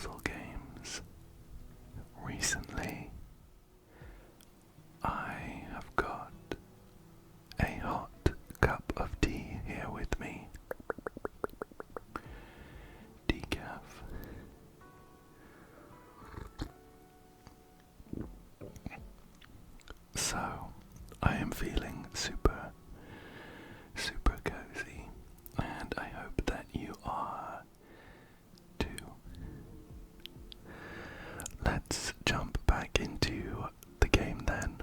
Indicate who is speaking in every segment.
Speaker 1: puzzle games. Recently, I have got a hot cup of tea here with me. Decaf. So, I am feeling super cozy, and I hope that you are too. Let's jump back into the game then,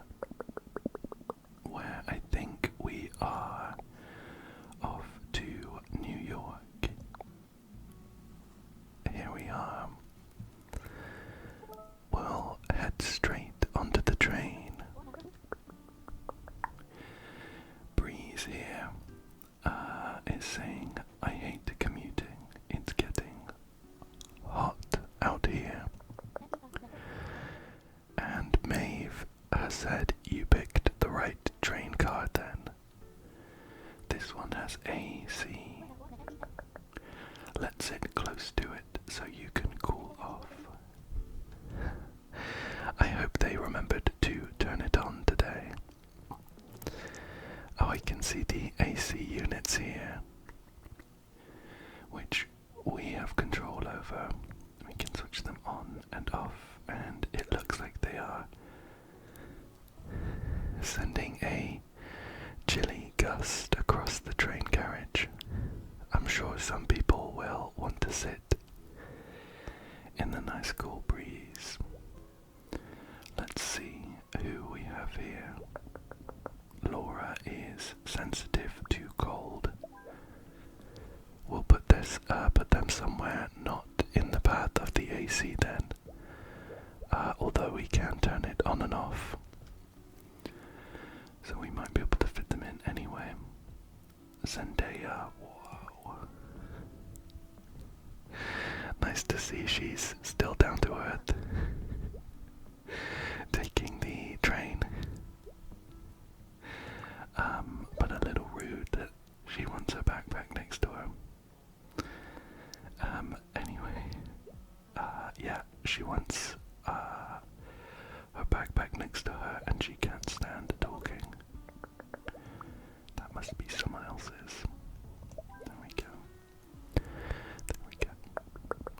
Speaker 1: where I think we are off to New York. Here we are. We'll head straight onto the train. Breeze here is saying, I hate commuting, it's getting hot out here. And Maeve has said you picked the right train card then. This one has AC. Let's sit close to it so you can cool off. I hope they remembered to turn it on today. Oh, I can see the AC units here, which we have control over. We can switch them on and off, and it looks like they are sending a chilly gust across the train carriage. I'm sure some people will want to sit in the nice cool breeze. Let's see who we have here. Laura is sensitive to cold. We'll put them somewhere not in the path of the AC then, although we can turn it on and off, so we might be able to fit them in anyway. Zendaya, whoa. Nice to see she's still down to earth, taking the train. But a little rude that she wants her backpack next to her. Anyway, yeah, she wants her backpack next to her and she can't stand talking. That must be someone else's. There we go. There we go.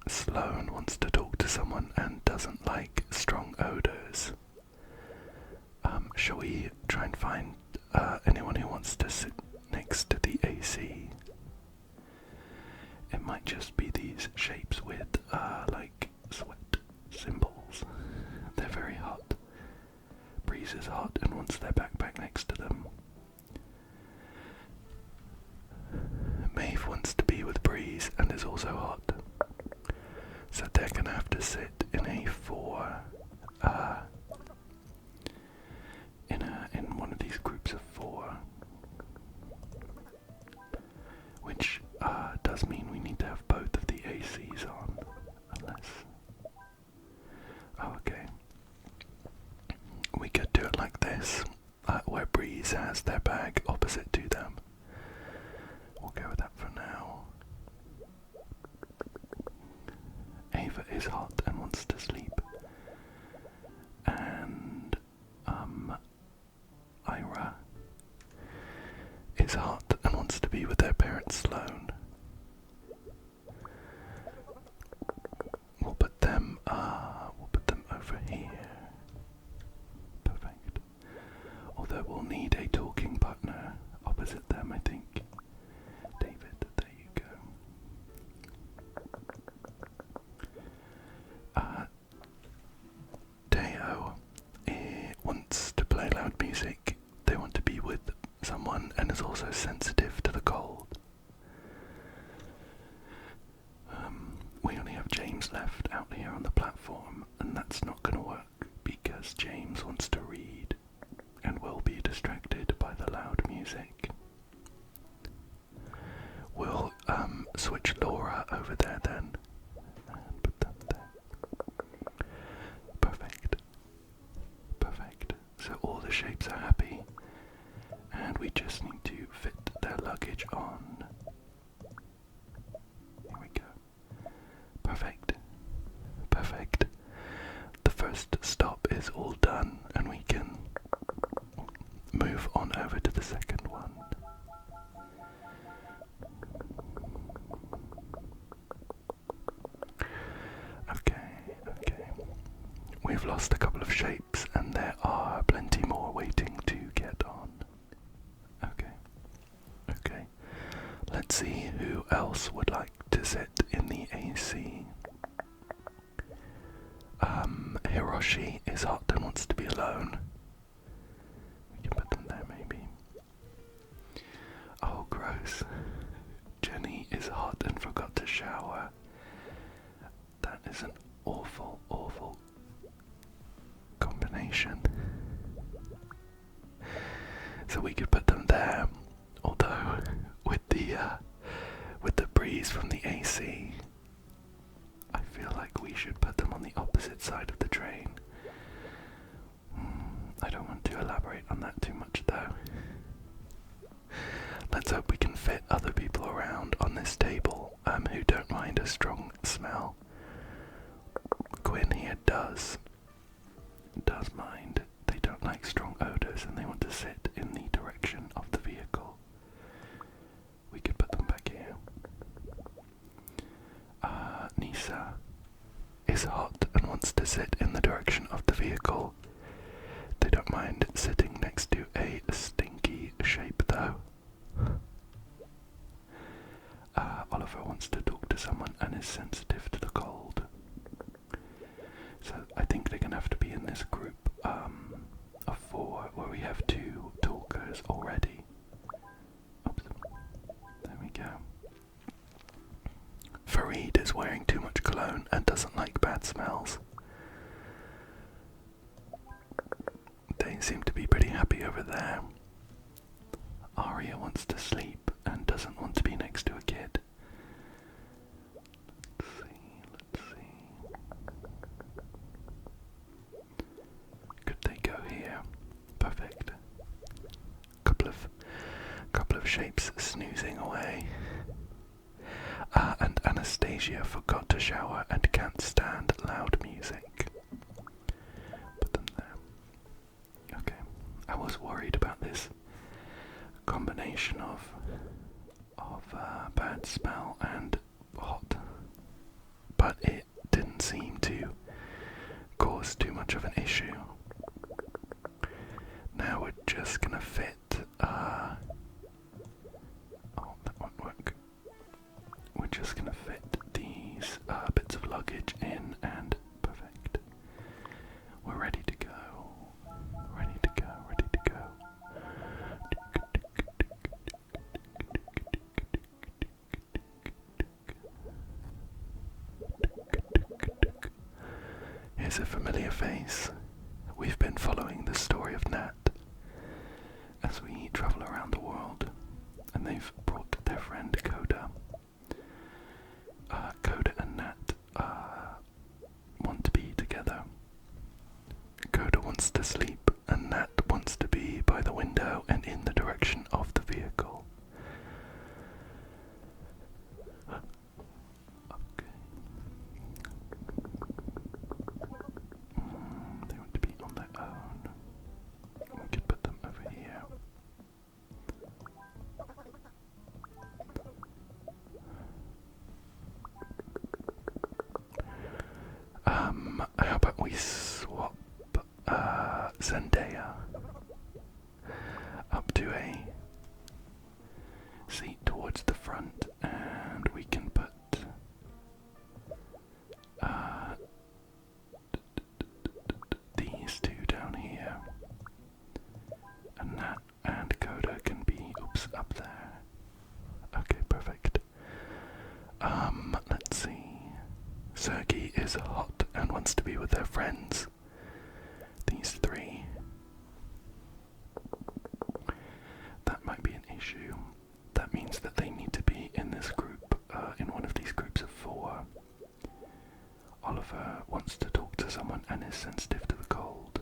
Speaker 1: Sloane wants to talk to someone and doesn't like strong odors. Shall we try and find anyone who wants to sit next to the AC? It might just be these shapes with like sweat symbols. They're very hot. Breeze is hot and wants their backpack next to them. Maeve wants to be with Breeze and is also hot. So they're gonna have to sit in a in one of these groups of 4, which does mean we need to have both of the ACs on, unless. Oh, okay. We could do it like this, where Breeze has their bag opposite to them. We'll go with that for now. Ava is hot and wants to sleep. And Ira is hot and wants to be with their parent Sloane. We'll put them over here. Perfect. Although we'll need a talking partner opposite them, I think. David, there you go. Deo wants to play loud music. They want to be with someone and is also sensitive to the cold. We only have James left out here on the platform, and that's not going to work because James wants to read and will be distracted by the loud music. We'll switch Laura over there then. And put that there. Perfect. Perfect. So all the shapes are happy, and we just need to fit their luggage on. Here we go. Perfect. lost a couple of shapes, and there are plenty more waiting to get on. Okay. Let's see who else would like to sit in the AC. Hiroshi is hot and wants to be alone. We can put them there, maybe. Oh, gross. Jenny is hot and forgot to shower. That is an awful, awful combination. So we could put them there, although with the breeze from the AC, I feel like we should put them on the opposite side of the train. I don't want to elaborate on that too much though. Let's hope we can fit other people around on this table who don't mind a strong smell. Quinn here does mind. They don't like strong odours and they want to sit in the direction of the vehicle. We could put them back here. Nisa is hot and wants to sit in the direction of the vehicle. They don't mind sitting next to a stinky shape though. Oliver wants to talk to someone and is sensitive to the cold. So I think they're going to have to be in this group of 4 where we have 2 talkers already. Oops. There we go. Farid is wearing too much cologne and doesn't like bad smells. They seem to be pretty happy over there. Aria wants to sleep and doesn't want to be next to a kid. Let's see. Could they go here? Perfect. Couple of shapes snoozing away. And Anastasia forgot to shower and can't stand loud music. Put them there. Okay. I was worried about this combination of bad smell and hot, but it didn't seem to cause too much of an issue. Now we're just gonna fit oh, that won't work. We're just gonna fit these bits of luggage in, and perfect. We're ready to go. Ready to go. Here's a familiar face. We've been following the story of Nat as we travel around the world, and they've brought their friend Coda. Coda and Nat want to be together. Coda wants to sleep, and Nat wants to be by the window and in the direction of the vehicle. Okay. They want to be on their own. We could put them over here. How about we swap Zendaya up to a seat towards the front, and we can put these 2 down here, and Nat and Coda can be up there. Okay, perfect. Let's see. Sergey is hot and wants to be with their friends. These 3. That might be an issue. That means that they need to be in this group, in one of these groups of 4. Oliver wants to talk to someone and is sensitive to the cold.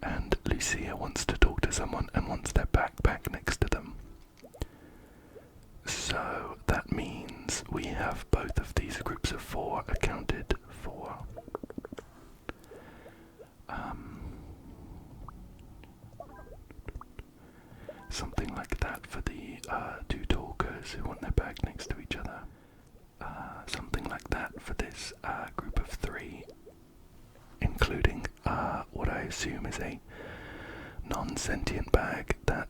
Speaker 1: And Lucia wants to talk to someone and wants their backpack next to them. So that means we have both of these groups of 4 accounted for. Something like that for the 2 talkers who want their bag next to each other. Something like that for this group of 3 assume is a non-sentient bag that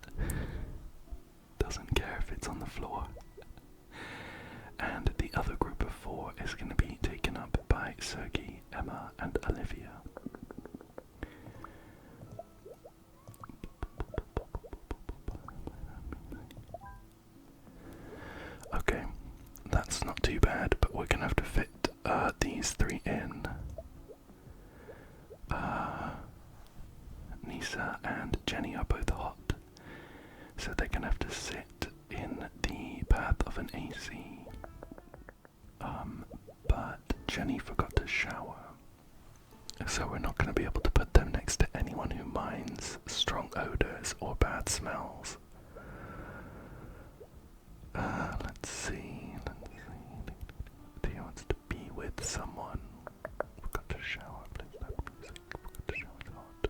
Speaker 1: doesn't care if it's on the floor. And the other group of 4 is going to be taken up by Sergey, Emma, and Olivia. Okay, that's not too bad, but we're going to have to fit these 3 in. Nisa and Jenny are both hot, so they're going to have to sit in the path of an AC. But Jenny forgot to shower, so we're not going to be able to put them next to anyone who minds strong odors or bad smells. Let's see. He wants to be with someone. Forgot to shower. Please no music. Forgot to shower. It's hot.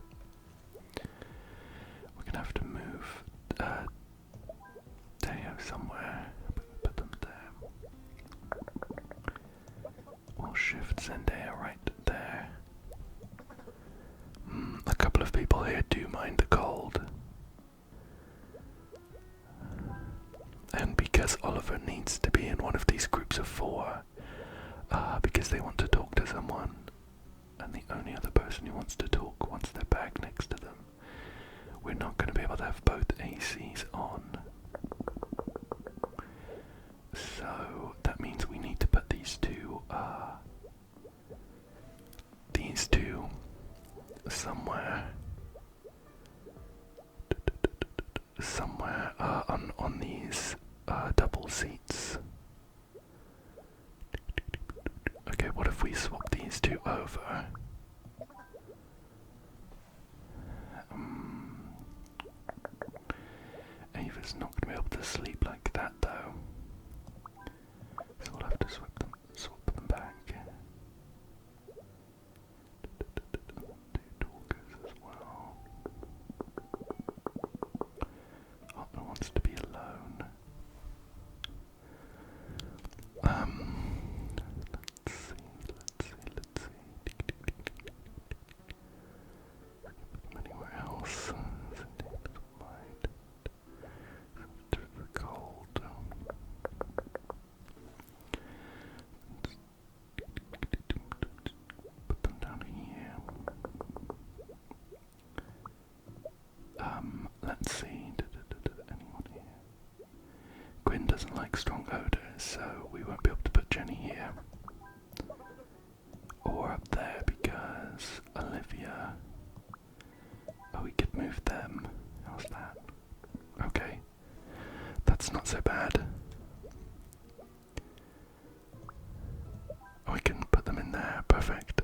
Speaker 1: We're going to have to move Teo somewhere. Put them there. We'll shift Zendaya right there. A couple of people here do mind the cold. And because Oliver needs to be in one of these groups of 4, because they want to talk to someone, and the only other person who wants to talk wants their bag next to them, we're not going to be able to have both ACs on. So that means we need to put these two somewhere on these double seats. Okay, what if we swap these 2 over? Ava's not going to be able to sleep like that though, so we'll have to swap them back. 2 talkers as well. Hotman wants to be alone. Let's see. Anywhere else? To the cold. Put them down here. Let's see. Anyone here? Gwyn doesn't like strong odors, so we won't be able to put Jenny here. Or up there because Olivia. Oh, we could move them. How's that? Okay. That's not so bad. We can put them in there. Perfect.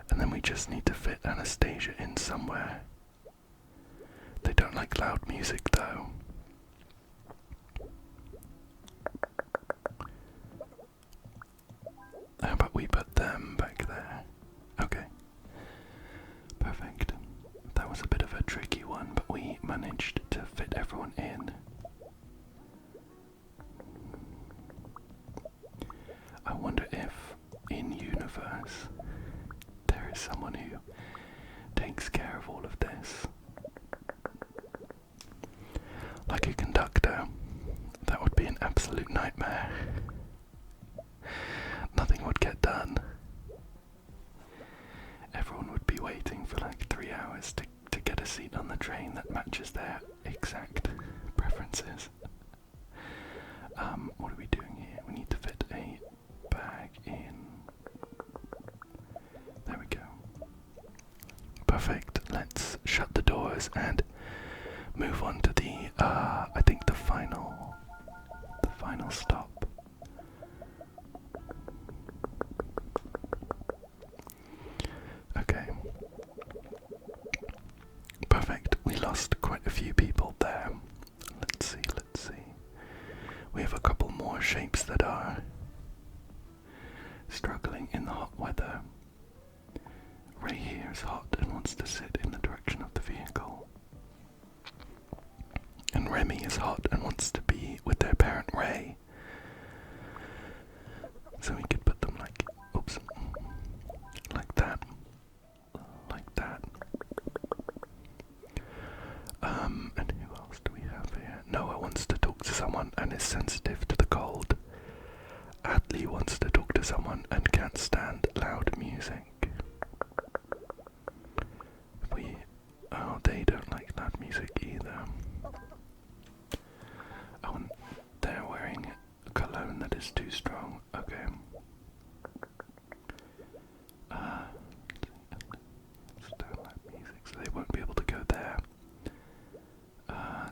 Speaker 1: And then we just need to fit Anastasia in somewhere. They don't like loud music though. How about we put them back there? Okay. Perfect. That was a bit of a tricky one, but we managed to fit everyone in. I wonder if, in universe, there is someone who takes care of all of this. Like a conductor. That would be an absolute nightmare. Nothing would get done. Everyone would be waiting for like 3 hours to get a seat on the train that matches their exact preferences. What are we doing here? We need to fit a bag in. There we go. Perfect. Let's shut the doors and move on to the, I think the final stop. Okay. Perfect. We lost quite a few people there. Let's see. We have a couple more shapes that are struggling in the hot weather. Ray here is hot and wants to sit in the direction of the vehicle. And Remy is hot and wants to be with their parent Ray. So we could put them like, oops, like that, sensitive to the cold. Adley wants to talk to someone and can't stand loud music. Oh, they don't like loud music either. Oh, and they're wearing a cologne that is too strong. Okay. Don't like music, so they won't be able to go there.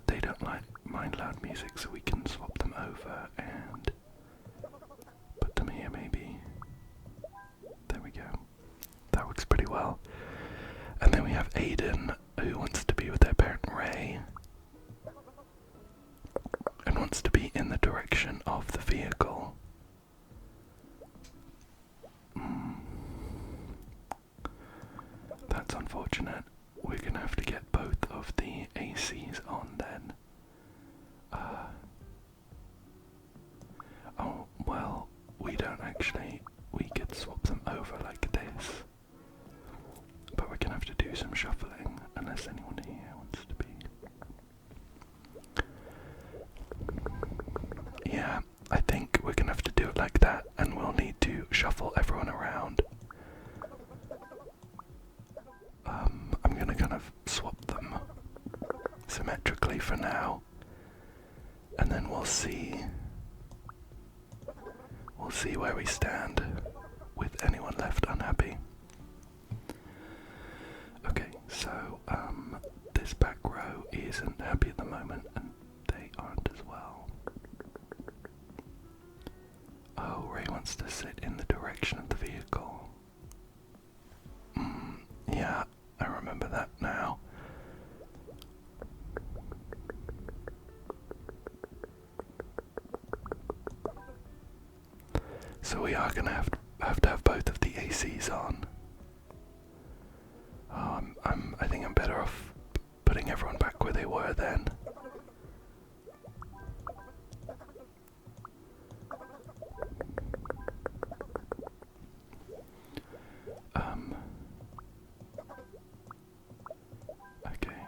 Speaker 1: They don't mind loud music, so we can swap them over and put them here maybe. There we go. That works pretty well. And then we have Aiden, who wants to be with their parent Ray. And wants to be in the direction of the vehicle. That's unfortunate. We're gonna have to get both of the ACs on then. Oh, well, we don't actually. We could swap them over like this. But we're gonna have to do some shuffling, unless anyone here wants to be. Yeah, I think we're gonna have to do it like that, and we'll need to shuffle everyone around. I'm gonna kind of swap them symmetrically for now, and then we'll see where we stand with anyone left unhappy. Okay, so this back row isn't happy at the moment, and they aren't as well. Oh, Ray wants to sit in the direction of the vehicle. Yeah, I remember that now. So we are gonna have to have both of the ACs on. I think I'm better off putting everyone back where they were then. Okay.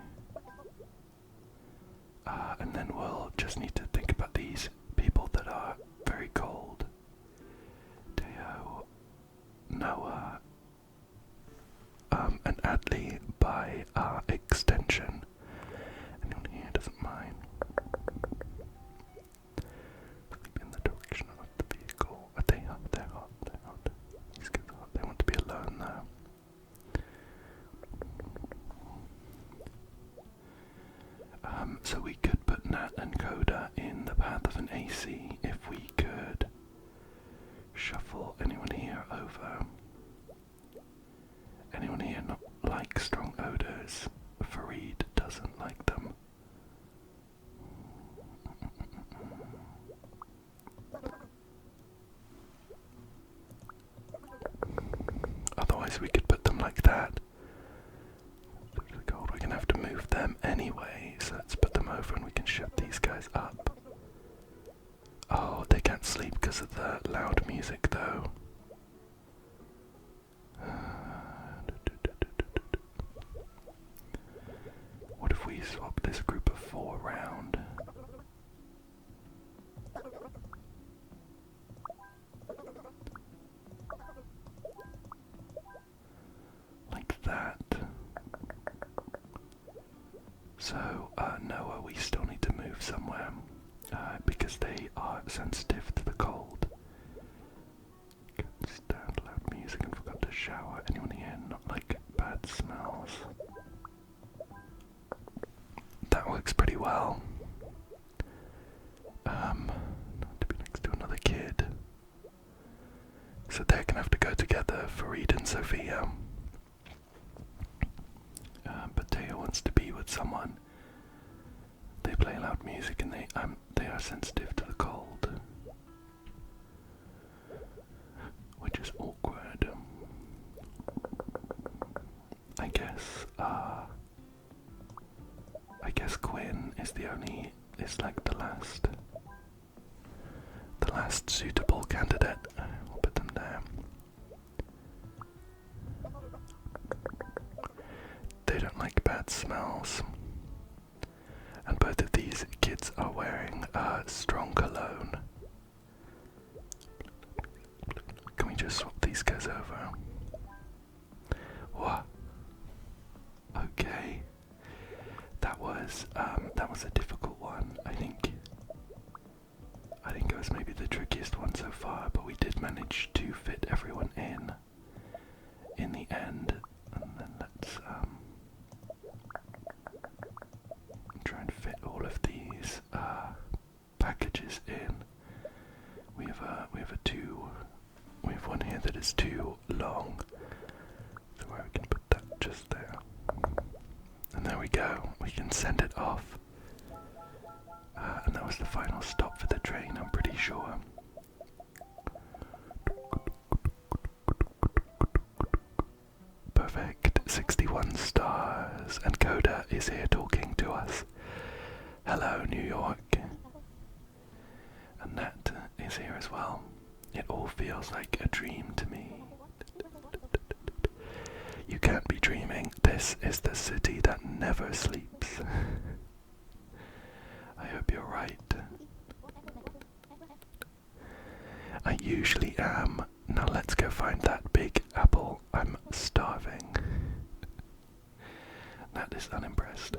Speaker 1: And then we'll just need to think about these people that are very cold. Teo, Noah, and Adley by extension. Anyone here doesn't mind. Sleep in the direction of the vehicle. Are they hot? They're hot. They're hot. These kids are hot. They want to be alone though. So we could put Nat and Coda in the path of an AC if we could shuffle anyone here over. Anyone here not like strong odors? Fareed doesn't like them. Otherwise we could put them like that. We're gonna have to move them anyway, so let's put them over and we can shift these guys up. Oh, they can't sleep because of the loud music though. What if we swap this group of 4 around? Like that. So, Noah, we still need to move somewhere, because they are sensitive to the cold. Can't stand loud music and forgot to shower. Anyone here not like bad smells? That works pretty well. Not to be next to another kid. So they're gonna have to go together, Fareed and Sophia. But Teo wants to be with someone. They play loud music and they are sensitive to the cold, which is awkward. I guess Quinn is like the last suitable candidate. We'll put them there. They don't like bad smells. And both of these kids are wearing strong cologne. just swap these guys over. What? Okay. That was a difficult one. I think it was maybe the trickiest one so far, but we did manage to fit everyone in the end. And then let's try and fit all of these packages in. We have one here that is too long, so where we can put that just there. And there we go. We can send it off. And that was the final stop for the train, I'm pretty sure. Perfect. 61 stars. And Coda is here talking to us. Hello, New York. And Nat is here as well. It all feels like a dream to me. You can't be dreaming. This is the city that never sleeps. I hope you're right. I usually am. Now let's go find that big apple. I'm starving. That is unimpressed.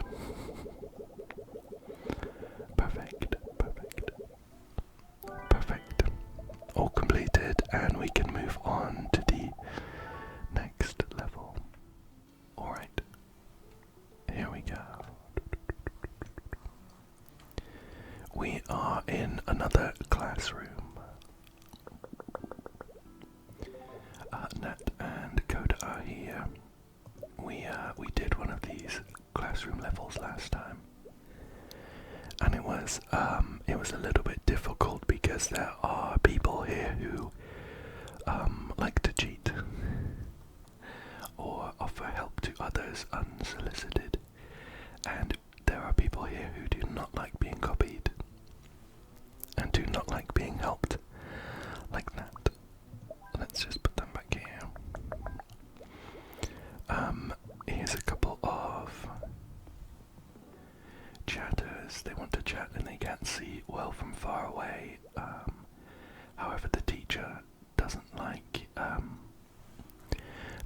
Speaker 1: Perfect. All completed, and we can move on to the next level. Alright. Here we go. We are in another classroom. Nat and Coda are here. We did one of these classroom levels last time, and it was a little bit difficult because there are people here who like to cheat or offer help to others unsolicited, and there are people here who do not like being copied and do not like being helped like that. Let's just put them back here. Here's a couple of chatters. They want to chat and they can't see well from far away. However, the teacher doesn't like,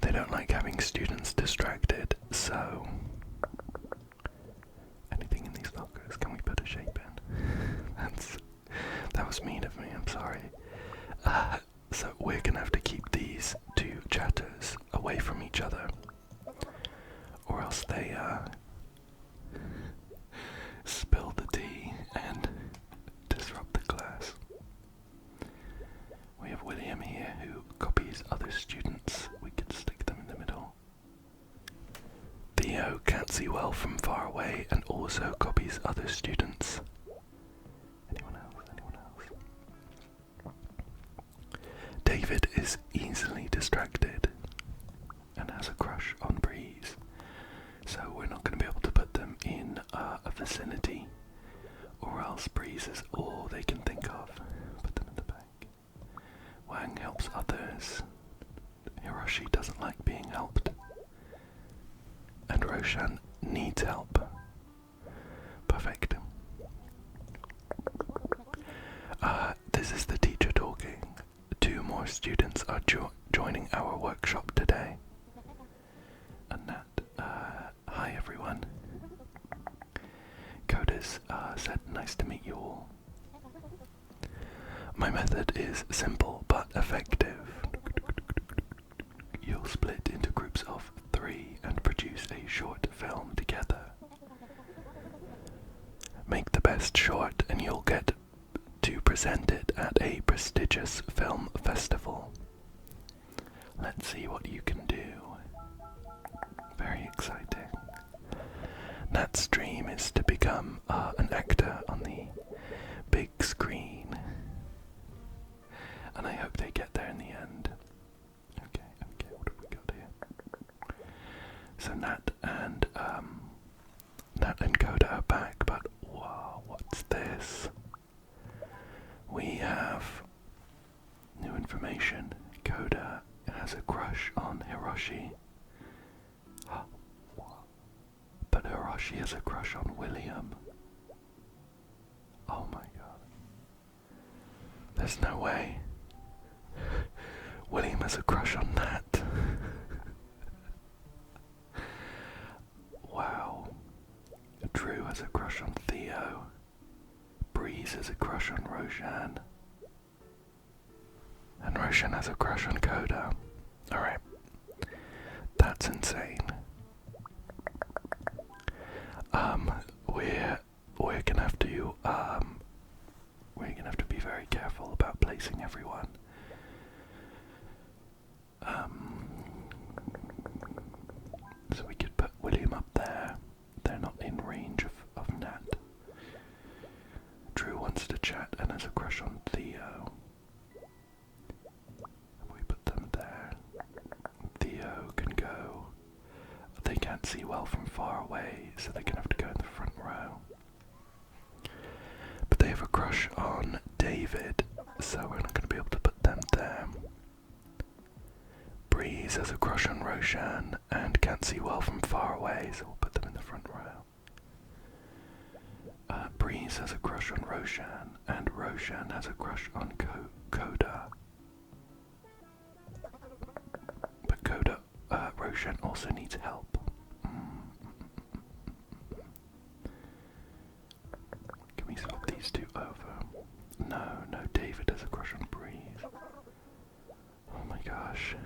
Speaker 1: they don't like having students distracted, so anything in these lockers, can we put a shape in? That was mean of me, I'm sorry. So we're gonna have to keep these two chatters away from each other, or else they spill the tea and disrupt the class. We have William here who copies other students. We could stick them in the middle. Theo can't see well from far away and also copies other students. Anyone else? David is easily distracted and has a crush on Breeze, so we're not going to be able to put them in a vicinity, or else Breeze is all they can think of. Put them in the back. Wang helps others. Hiroshi doesn't like being helped. And Roshan needs help. Perfect. This is the teacher talking. 2 more students are joining our workshop today. And Nat, hi everyone. Codas said, nice to meet you all. My method is simple but effective. You'll split into groups of 3 and produce a short film together. Make the best short and you'll get to present it at a prestigious film festival. Let's see what you can do. Very exciting. Nat's dream is to become an actor on the big screen, and I hope they get there in the end. Okay, what have we got here? So Nat and Coda are back, but wow, what's this? We have new information. Coda has a crush on Hiroshi. But Hiroshi has a crush on William. Oh my god. There's no way. William has a crush on Nat. Wow. Drew has a crush on Theo. Breeze has a crush on Roshan. And Roshan has a crush on Coda. Alright. That's insane. We're gonna have to be very careful about placing everyone. So we could put William up there. They're not in range of Nat. Drew wants to chat and has a crush on Theo. We put them there. Theo can go. They can't see well from far away, so they're gonna have to go in the front row. But they have a crush on David, so we're not gonna be able to put them there. Breeze has a crush on Roshan and can't see well from far away, so we'll put them in the front row. Breeze has a crush on Roshan, and Roshan has a crush on Coda. But Roshan also needs help. Can we swap these two over? No, David has a crush on Breeze. Oh my gosh.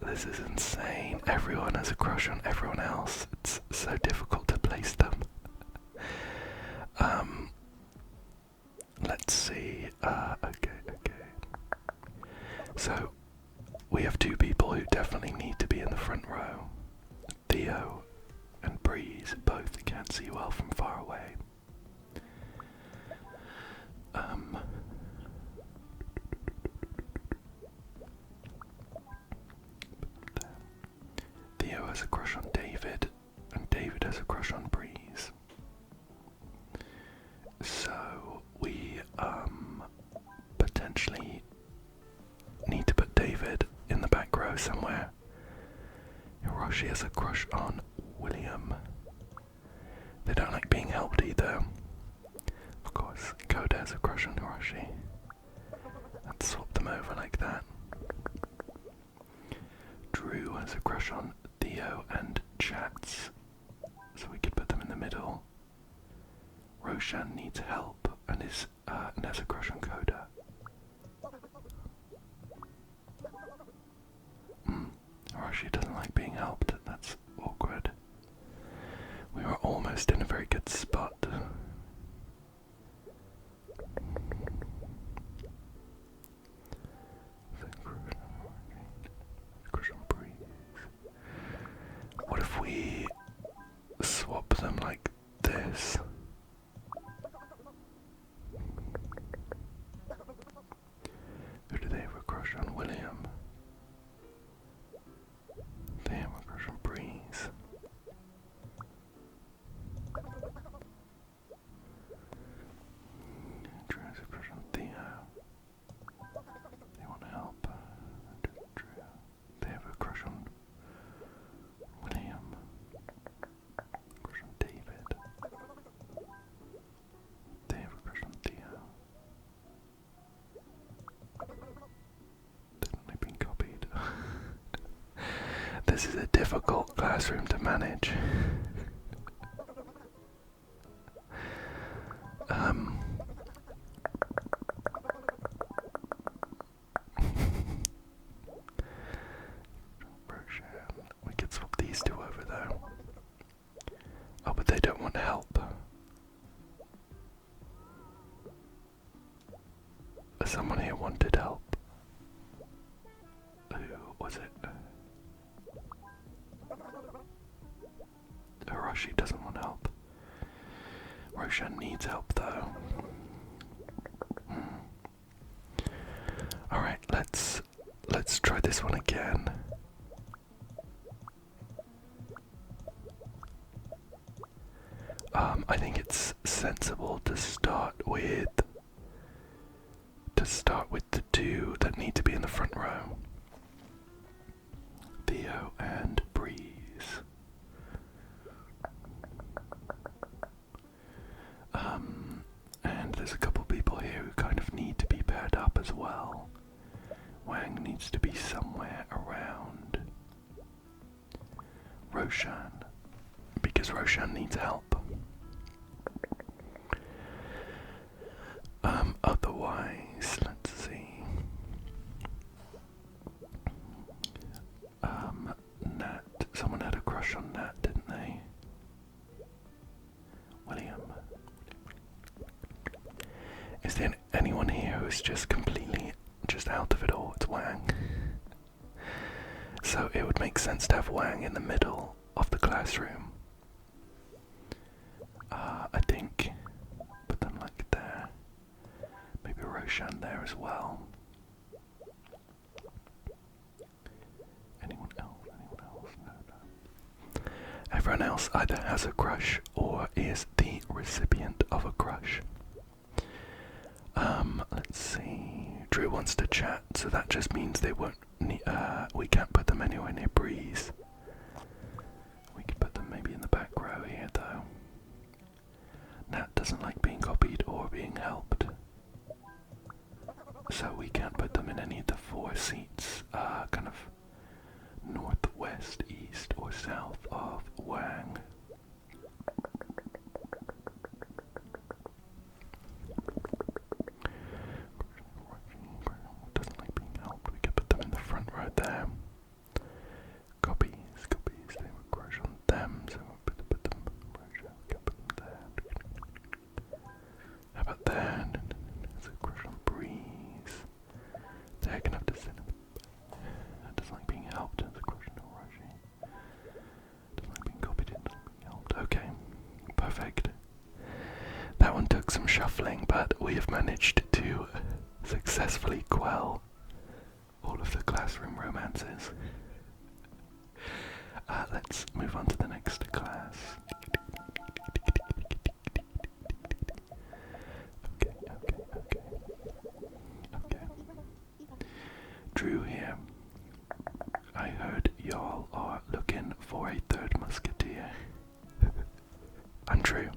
Speaker 1: This is insane. Everyone has a crush on everyone else. It's so difficult to place them. Let's see. Okay. So, we have two people who definitely need to be in the front row. Theo and Breeze both can't see well from far away. Theo has a crush on David, and David has a crush on Breeze. So we potentially need to put David in the back row somewhere. Hiroshi has a crush on William. They don't like being helped either. Of course, Coda has a crush on Hiroshi. Let's swap them over like that. Drew has a crush on Theo and Chats, so we could put them in the middle. Roshan needs help and has a crush on Coda. Hiroshi doesn't like being helped. That's awkward. We were almost in a very good spot. What if we swap them like this? Who do they have a crush on? William. They have a crush on Breeze. Drew has a crush on Theo. They want help. Drew. They have a crush on William. Crush on David. They have a crush on Theo. Definitely been copied. This is a difficult classroom to manage. We could swap these two over though. Oh, but they don't want help. Someone here wanted help. Who was it? Hiroshi doesn't want help. Roshan needs help though. Alright, let's try this one again. I think it's sensible to start with the two that need to be in the front row. Theo and Breeze. And there's a couple people here who kind of need Wang needs to be somewhere around Roshan, because Roshan needs help. Otherwise, let's see. Nat. Someone had a crush on Nat, didn't they? William. Is there anyone here who's just completely out of it all? It's Wang. So it would make sense to have Wang in the middle of the classroom. I think. Put them like there. Maybe Roshan there as well. Anyone else? No. Everyone else either has a crush or is the recipient of a crush. Let's see. Drew wants to chat, so that just means they won't. We can't put them anywhere near Breeze. We could put them maybe in the back row here, though. Nat doesn't like being copied or being helped, so we can't put them in any of the 4 seats, kind of northwest, east, or south of Wang. Doesn't like being helped. We could put them in the front row there. Copies. They were crush on them, so we'll put them. We can put them there. How about there? There's a crush on Breeze. They're gonna have to sit in. Doesn't like being helped. There's a crush on Raji. Doesn't like being copied. Doesn't like being helped. Okay, perfect. That one took some shuffling, but we have managed to successfully quell all of the classroom romances. Let's move on to the next class. Okay. Drew here. I heard y'all are looking for a 3rd musketeer. Untrue.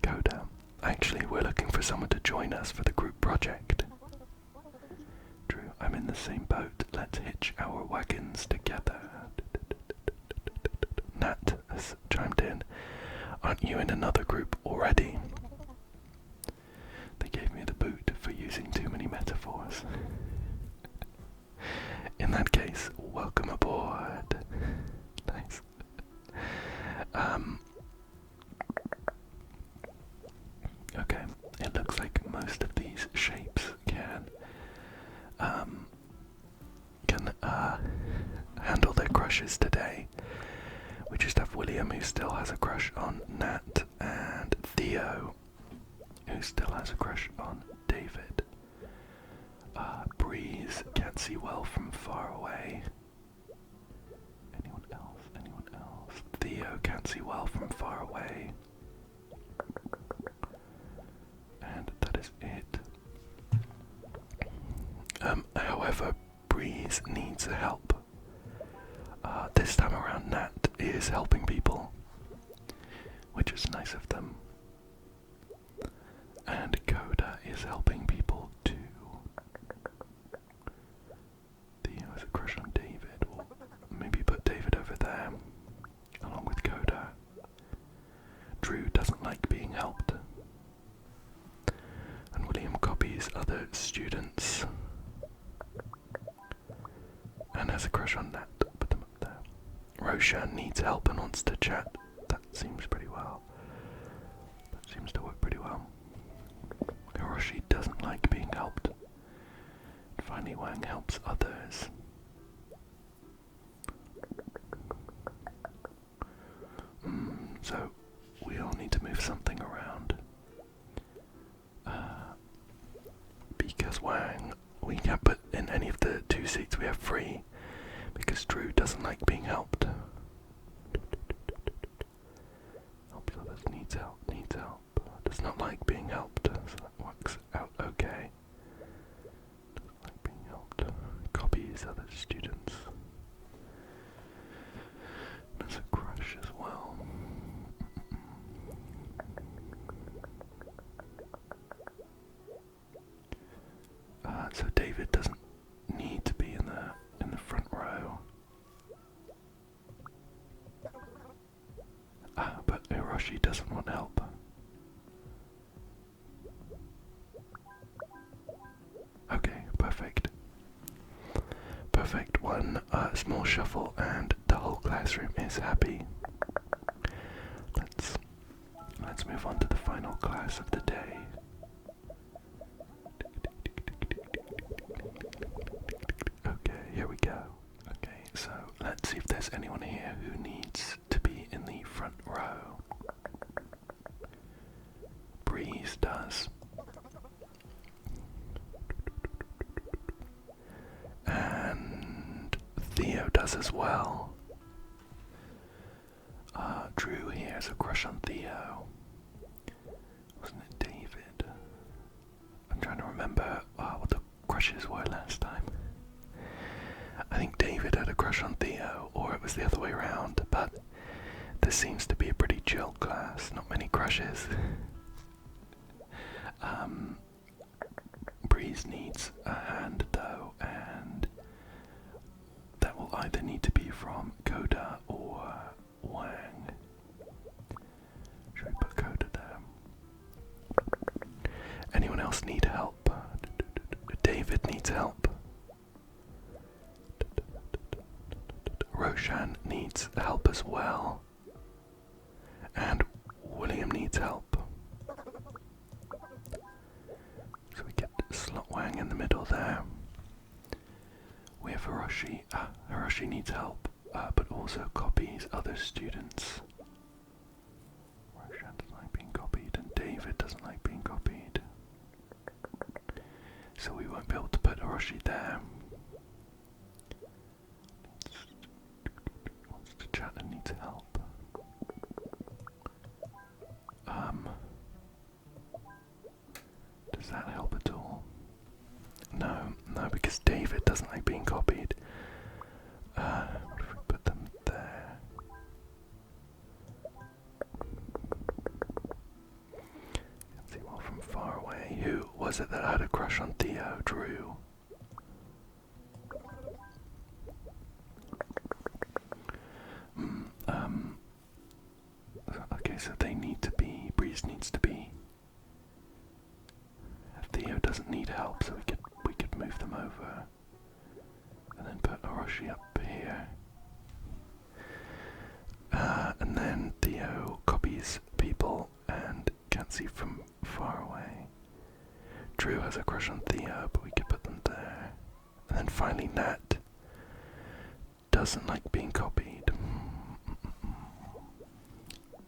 Speaker 1: Coda. Actually, we're looking for someone to join us for the group project. Drew, I'm in the same boat. Let's hitch our wagons together. Nat has chimed in. Aren't you in another group already? They gave me the boot for using too many metaphors. In that case, welcome aboard. Nice. Okay, it looks like most of these shapes can handle their crushes today. We just have William, who still has a crush on Nat, and Theo, who still has a crush on David. Breeze can't see well from far away. Anyone else? Theo can't see well from far away. And that is it. However, Breeze needs help. This time around, Nat is helping people, which is nice of them. And Coda is helping people too. Theo has a crush on David. Or maybe put David over there, along with Coda. Drew doesn't like being helped. And William copies other students. And has a crush on Nat. Put them up there. Roshan needs help and wants to chat. That seems pretty well. That seems to work pretty well. Hiroshi doesn't like being helped. Finally, Wang helps others. So, we all need to move something around. Because Wang, we can't put in any of the 2 seats we have free, because Drew doesn't like being helped. Helps others, needs help. Does not like being helped, so that works out okay. Doesn't like being helped. Copies other students. There's a crush as well. So David doesn't small shuffle and the whole classroom is happy. Let's move on to the final class of the day. Okay, here we go. Okay, so let's see if there's anyone here who needs to be in the front row. Breeze does. And Theo does as well. Drew here has a crush on Theo. Wasn't it David? I'm trying to remember what the crushes were last time. I think David had a crush on Theo, or it was the other way around, but this seems to be a pretty chill class, not many crushes. Breeze needs a hand though, and that will either need to be from Coda or Wang. Should we put Coda there? Anyone else need help? David needs help. Roshan needs help as well. And William needs help. So we get Slot Wang in the middle there. We have Hiroshi. Hiroshi needs help, but also copies other students. Roshan doesn't like being copied, and David doesn't like being copied. So we won't be able to put Hiroshi there. Wants to chat and needs help. Does that help at all? No, because David doesn't like being copied. What if we put them there? Can see one from far away. Who was it that had a crush on Theo? Drew. Okay, so they need to be. Breeze needs to be. Theo doesn't need help, so we could move them over, and then put Hiroshi up here. And then Theo copies people and can't see from far away. Drew has a crush on Theo, but we could put them there. And then finally Nat doesn't like being copied,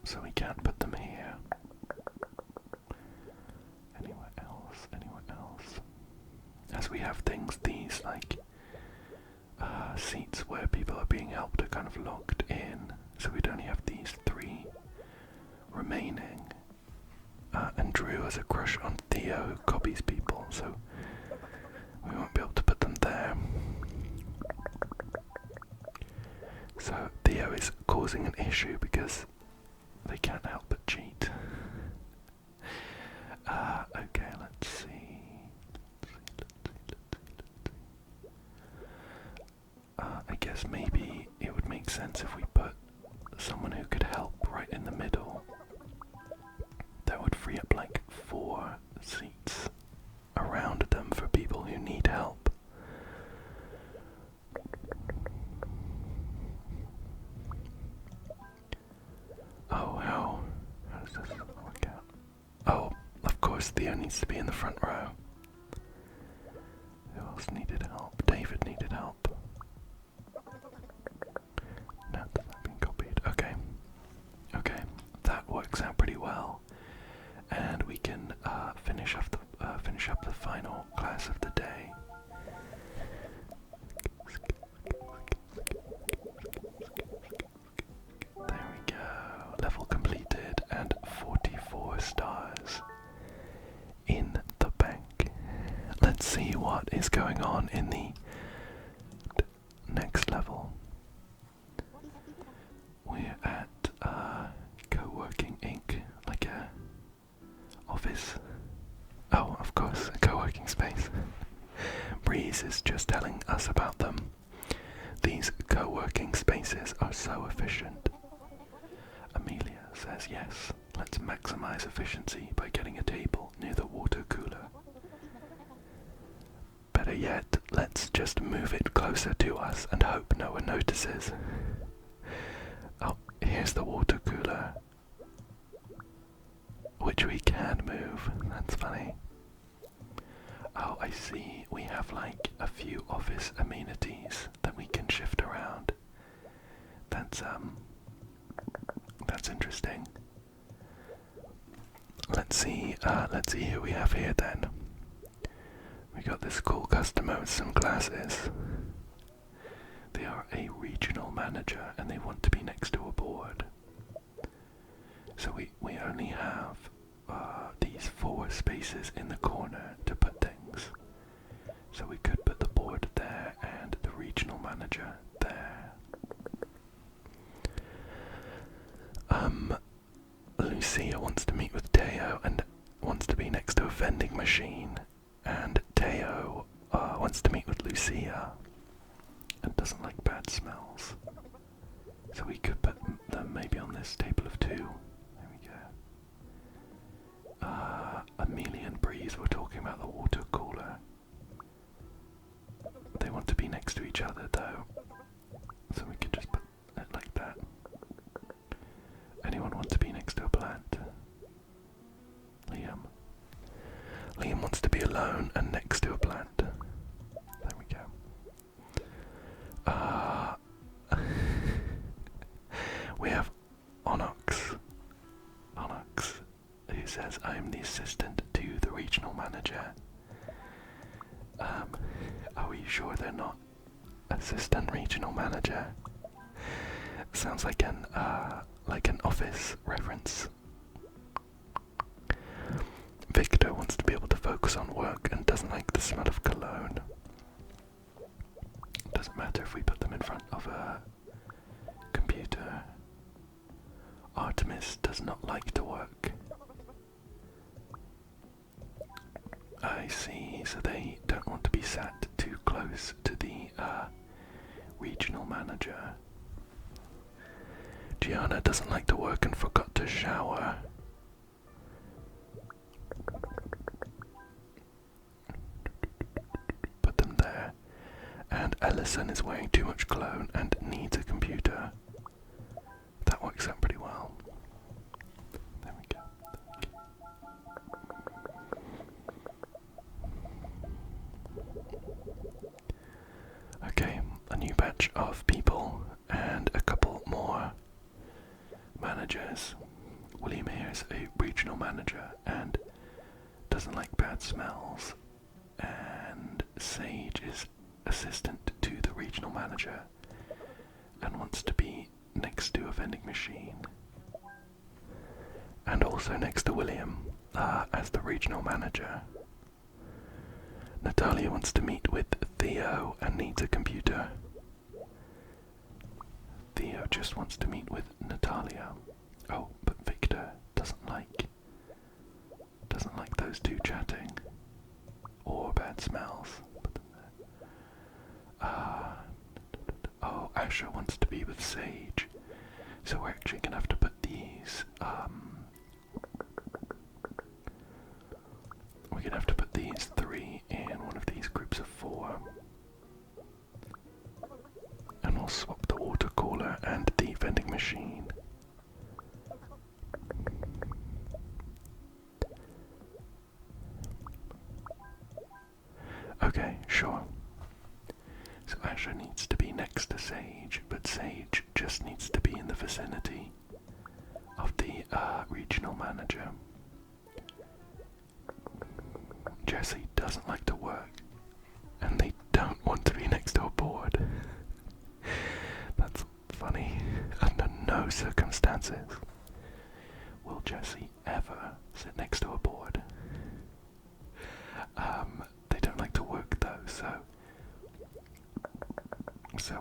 Speaker 1: so we can't put them here. Anywhere else? As we have things, these like seats where people are being helped are kind of locked in, so we'd only have these three remaining. And Drew has a crush on Theo who copies people, so we won't be able to put them there. So Theo is causing an issue because they can't help but cheat. Okay, let's see. I guess maybe it would make sense if we put someone who could help right in the middle. That would free up like 4 seats around them for people who need help. Oh, how does this work out? Oh, of course Theo needs to be in the front row. Who else needed help? David needed help. No, that's not being copied. Okay, that works out pretty well, and we can finish up the final class of the day. There we go. Level completed and 44 stars in the bank. Let's see what is going on in the next level. We're at Coworking Inc., like a office. Oh, of course, a co-working space. Breeze is just telling us about them. These co-working spaces are so efficient. Amelia says yes, let's maximize efficiency by getting a table near the water cooler. Better yet, let's let's just move it closer to us and hope no one notices. Oh, here's the water cooler, which we can move. That's funny. Oh, I see. We have like a few office amenities that we can shift around. That's interesting. Let's see who we have here then. We got this cool customer with some glasses. They are a regional manager and they want to be next to a board. So we only have these 4 spaces in the corner to put things. So we could put the board there and the regional manager there. Lucia wants to meet with Teo and wants to be next to a vending machine, and Teo wants to meet with Lucia and doesn't like bad smells. So we could put them maybe on this table of 2. There we go. Amelia and Breeze were talking about the water cooler. They want to be next to each other though, so we could just put it like that. Anyone want to be next to a plant? Liam. Liam wants to be alone and next to a plant. There we go. We have Onyx, who says, I'm the assistant to the regional manager. Are we sure they're not assistant regional manager? Sounds like an office reference. Victor wants to be able to focus on work and doesn't like the smell of cologne. Doesn't matter if we put them in front of a computer. Artemis does not like to work. I see, so they don't want to be sat too close to the regional manager. Gianna doesn't like to work and forgot to shower. Put them there. And Ellison is wearing too much cologne and needs a computer. That works out pretty well. There we go. Okay, a new batch of people and a couple more managers. William here is a regional manager and doesn't like bad smells. And Sage is assistant to the regional manager and wants to be next to a vending machine. And also next to William as the regional manager. Natalia wants to meet with Theo and needs a computer. Theo just wants to meet with Natalia. Oh, but Victor doesn't like those two chatting or bad smells. Oh, Asher wants to be with Sage, so we're actually gonna have to put these. We're gonna have to put these 3 in one of these groups of 4. And we'll swap the water cooler and the vending machine. Okay, sure. So Asher needs to be next to Sage, but Sage just needs to be in the vicinity of the regional manager. Jesse doesn't like to work, and they don't want to be next to a board. That's funny. Under no circumstances will Jesse ever sit next to a board. They don't like to work though, so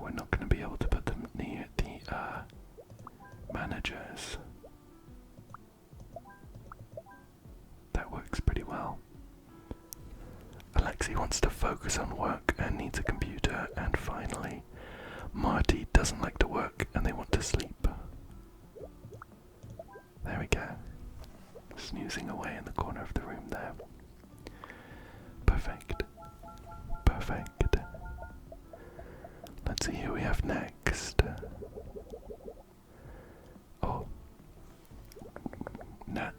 Speaker 1: we're not going to be able to put them near the managers. That works pretty well. Alexi wants to focus on work and needs a computer, and finally, Marty doesn't like to work and they want to sleep. There we go. Snoozing away in the corner of the room there. Perfect. Perfect. see who we have next. Oh, Nat,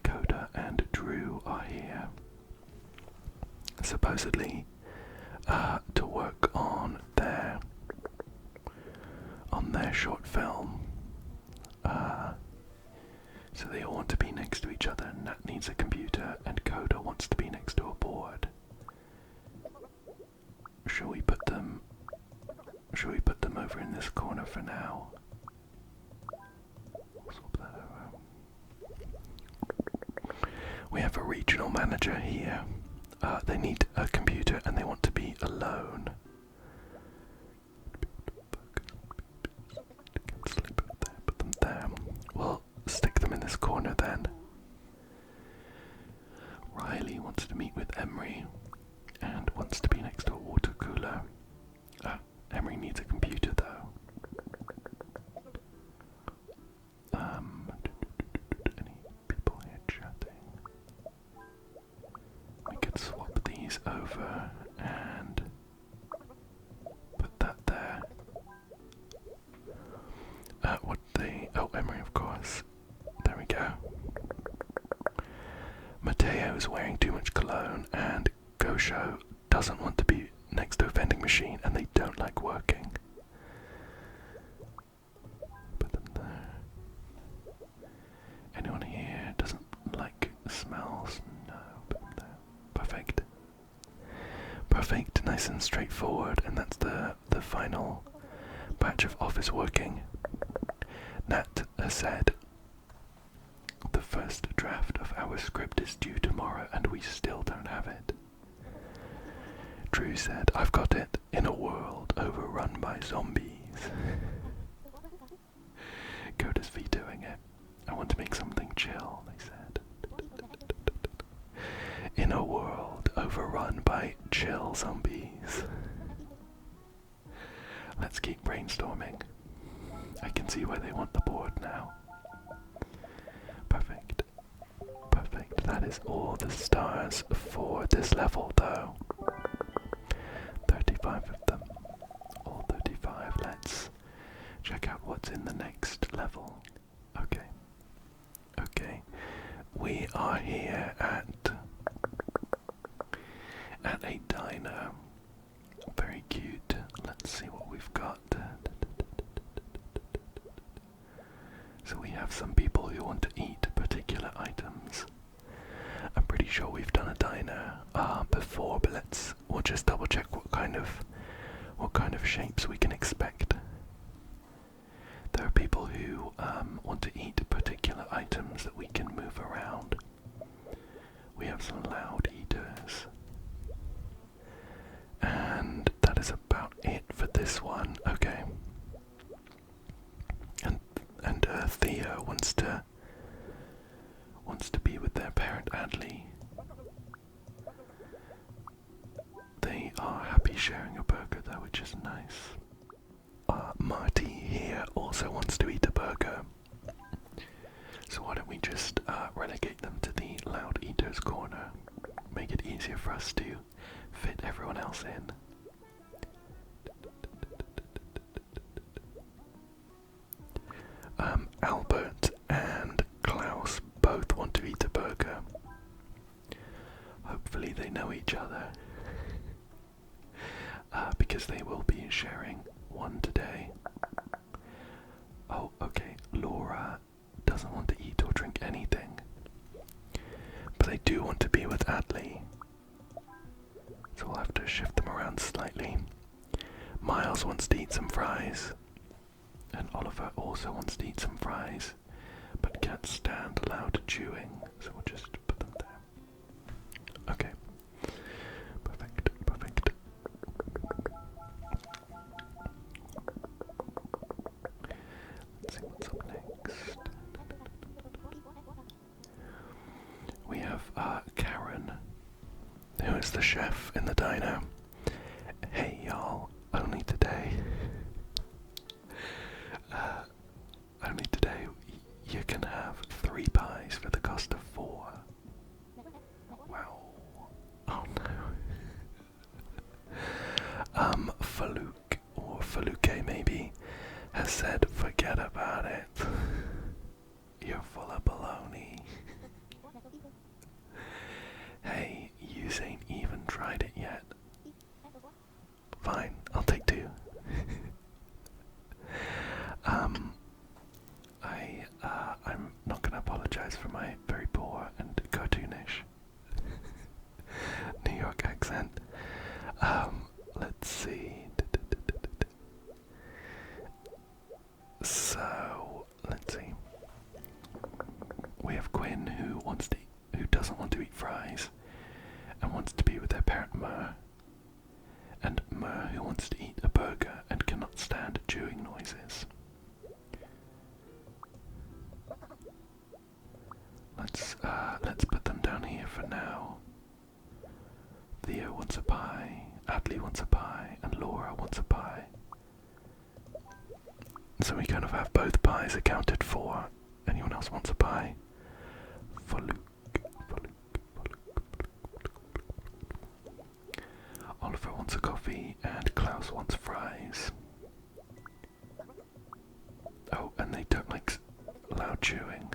Speaker 1: Coda, and Drew are here. Supposedly, to work on their short film. So they all want to be next to each other. Nat needs a computer, and Coda wants to be next to a board. Shall we put them over in this corner for now? Swap that over. We have a regional manager here. They need a computer and they want to be alone. Put them there. We'll stick them in this corner then. Riley wants to meet with Emery and wants to be next to a water cooler. Emery needs a computer though. Any people here chatting? We could swap these over and put that there. Oh, Emery, of course. There we go. Mateo is wearing too much cologne, and Gosho doesn't want to be next to a vending machine, and they don't like working. Put them there. Anyone here doesn't like smells? No, put them there. Perfect. Perfect, nice and straightforward, and that's the final batch of office working. Nat has said the first draft of our script is due tomorrow and we still don't have it. Drew said, I've got it, in a world overrun by zombies. Coda's vetoing it. I want to make something chill, they said. In a world overrun by chill zombies. Let's keep brainstorming. I can see why they want the board now. Perfect. Perfect. That is all the stars for this level, though. 35 of them. All 35. Let's check out what's in the next level. Okay. Okay. We are here at a diner. Very cute. Let's see what we've got. So we have some people who want to eat particular items. I'm pretty sure we've done a diner before, but we'll just double check what kind of shapes we can expect. There are people who want to eat particular items that we can move around. We have some loud eaters. And that is about it for this one. Okay. And Theo wants to be with their parent Adley. They are happy sharing a burger though, which is nice. Marty here also wants to eat a burger. So why don't we just relegate them to the loud eaters corner? Make it easier for us to fit everyone else in. Albert and Klaus both want to eat a burger. Hopefully they know each other. Because they will be sharing one today. Oh, okay. Laura doesn't want to eat or drink anything. But they do want to be with Adley. So we'll have to shift them around slightly. Miles wants to eat some fries. And Oliver also wants to eat some fries, but can't stand loud chewing, so we'll just put them there. Okay. Perfect, perfect. Let's see what's up next. We have Karen, who is the chef in the diner. Hey y'all, only today. Only today you can have 3 pies for the cost of 4. Wow. Oh no. Feluke maybe, has said, forget about it. You're full of baloney. Hey, you ain't even tried it yet. Fine, I'll take two. I'm not gonna apologize for my very poor and cartoonish New York accent. Let's see. So, let's see. We have Quinn who doesn't want to eat fries and wants to be with their parent Mer, and Mer who wants to eat a burger and cannot stand chewing noises. Let's put them down here for now. Theo wants a pie, Adley wants a pie, and Laura wants a pie. So we kind of have both pies accounted for. Anyone else wants a pie? For Luke. Oliver wants a coffee, and Klaus wants fries. Oh, and they don't like loud chewing.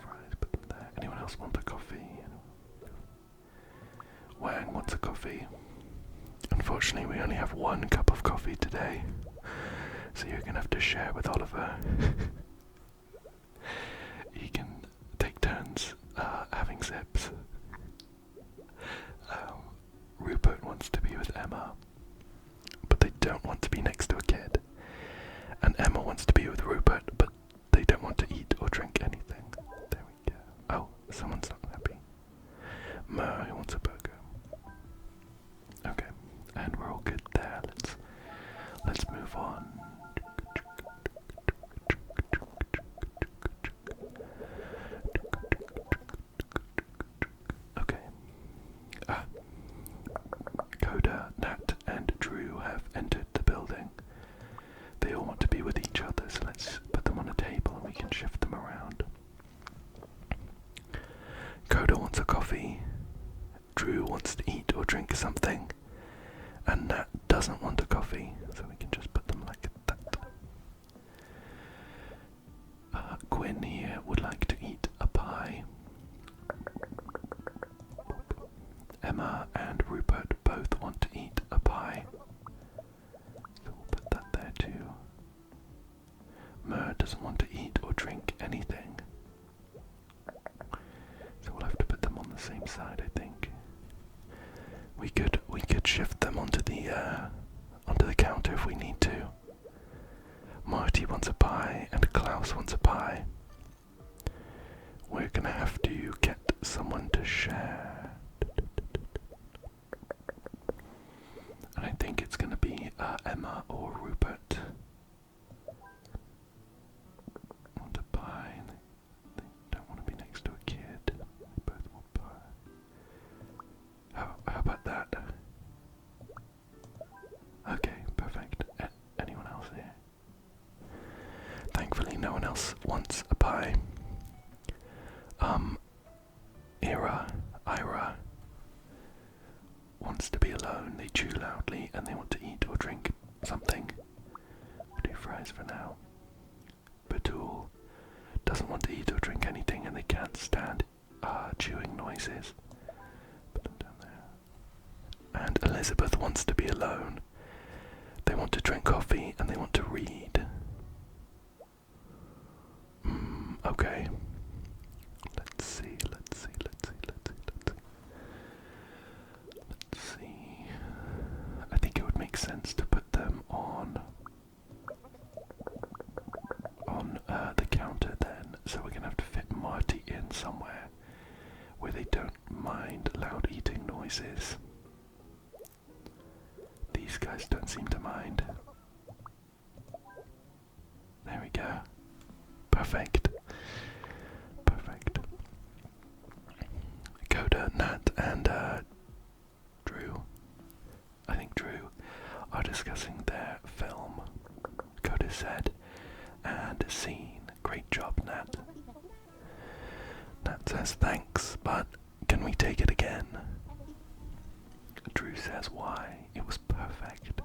Speaker 1: Fries, put them there. Anyone else want a coffee? Wang wants a coffee. Unfortunately, we only have one cup of coffee today, so you're gonna have to share with Oliver. He can take turns having sips. Rupert wants to be with Emma, but they don't want to be next to a kid. And Emma wants to be with Rupert, but they don't want to eat or drink anything. There we go. Oh, someone's not happy. Mer, who wants a burger. Okay, and we're all good there. Let's move on. Okay. Coda, Nat, and Drew have entered the building. They all want to be with each other, so let's put them on a table and we can shift them around. Coda wants a coffee. Drew wants to eat or drink something. And Nat doesn't want a coffee, so we can just put them like that. Quinn here would like to eat a pie. Emma and Rupert both want to eat a pie, so we'll put that there too. Mer doesn't want to eat or drink anything, so we'll have to put them on the same side, I think. We could shift them onto the counter if we need to. Marty wants a pie and Klaus wants a pie. We're gonna have to get someone to share. And I think it's gonna be Emma or Rupert. Want a pie. They don't want to be next to a kid. They both want pie. How about that? Okay, perfect. Anyone else here? Thankfully, no one else wants a pie. Ira wants to be alone. They chew loudly and they want to eat or drink something. We'll do fries for now. Batul doesn't want to eat or drink anything and they can't stand chewing noises. Put them down there. And Elizabeth wants to be alone. They want to drink coffee and they want to read. Okay. Let's see. I think it would make sense to put them on the counter then. So we're gonna have to fit Marty in somewhere where they don't mind loud eating noises. These guys don't seem to mind. There we go. Perfect. Coda, Nat, and Drew. I think Drew are discussing their film. Coda said, and scene. Great job, Nat. Nat says thanks, but can we take it again? Drew says why. It was perfect.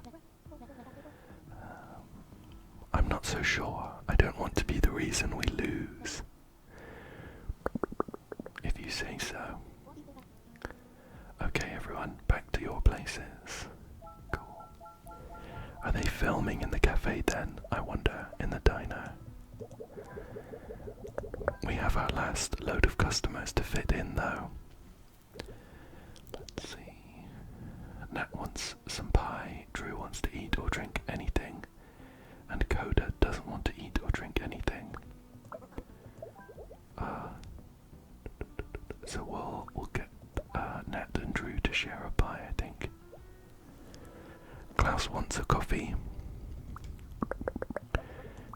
Speaker 1: not so sure. I don't want to be the reason we lose. If you say so. Okay, everyone, back to your places. Cool. Are they filming in the cafe then? I wonder, in the diner. We have our last load of customers to fit in though. Let's see. Nat wants some pie, Drew wants to eat or drink anything, and Coda doesn't want to eat or drink anything. So we'll get Nat and Drew to share a pie, I think. Klaus wants a coffee.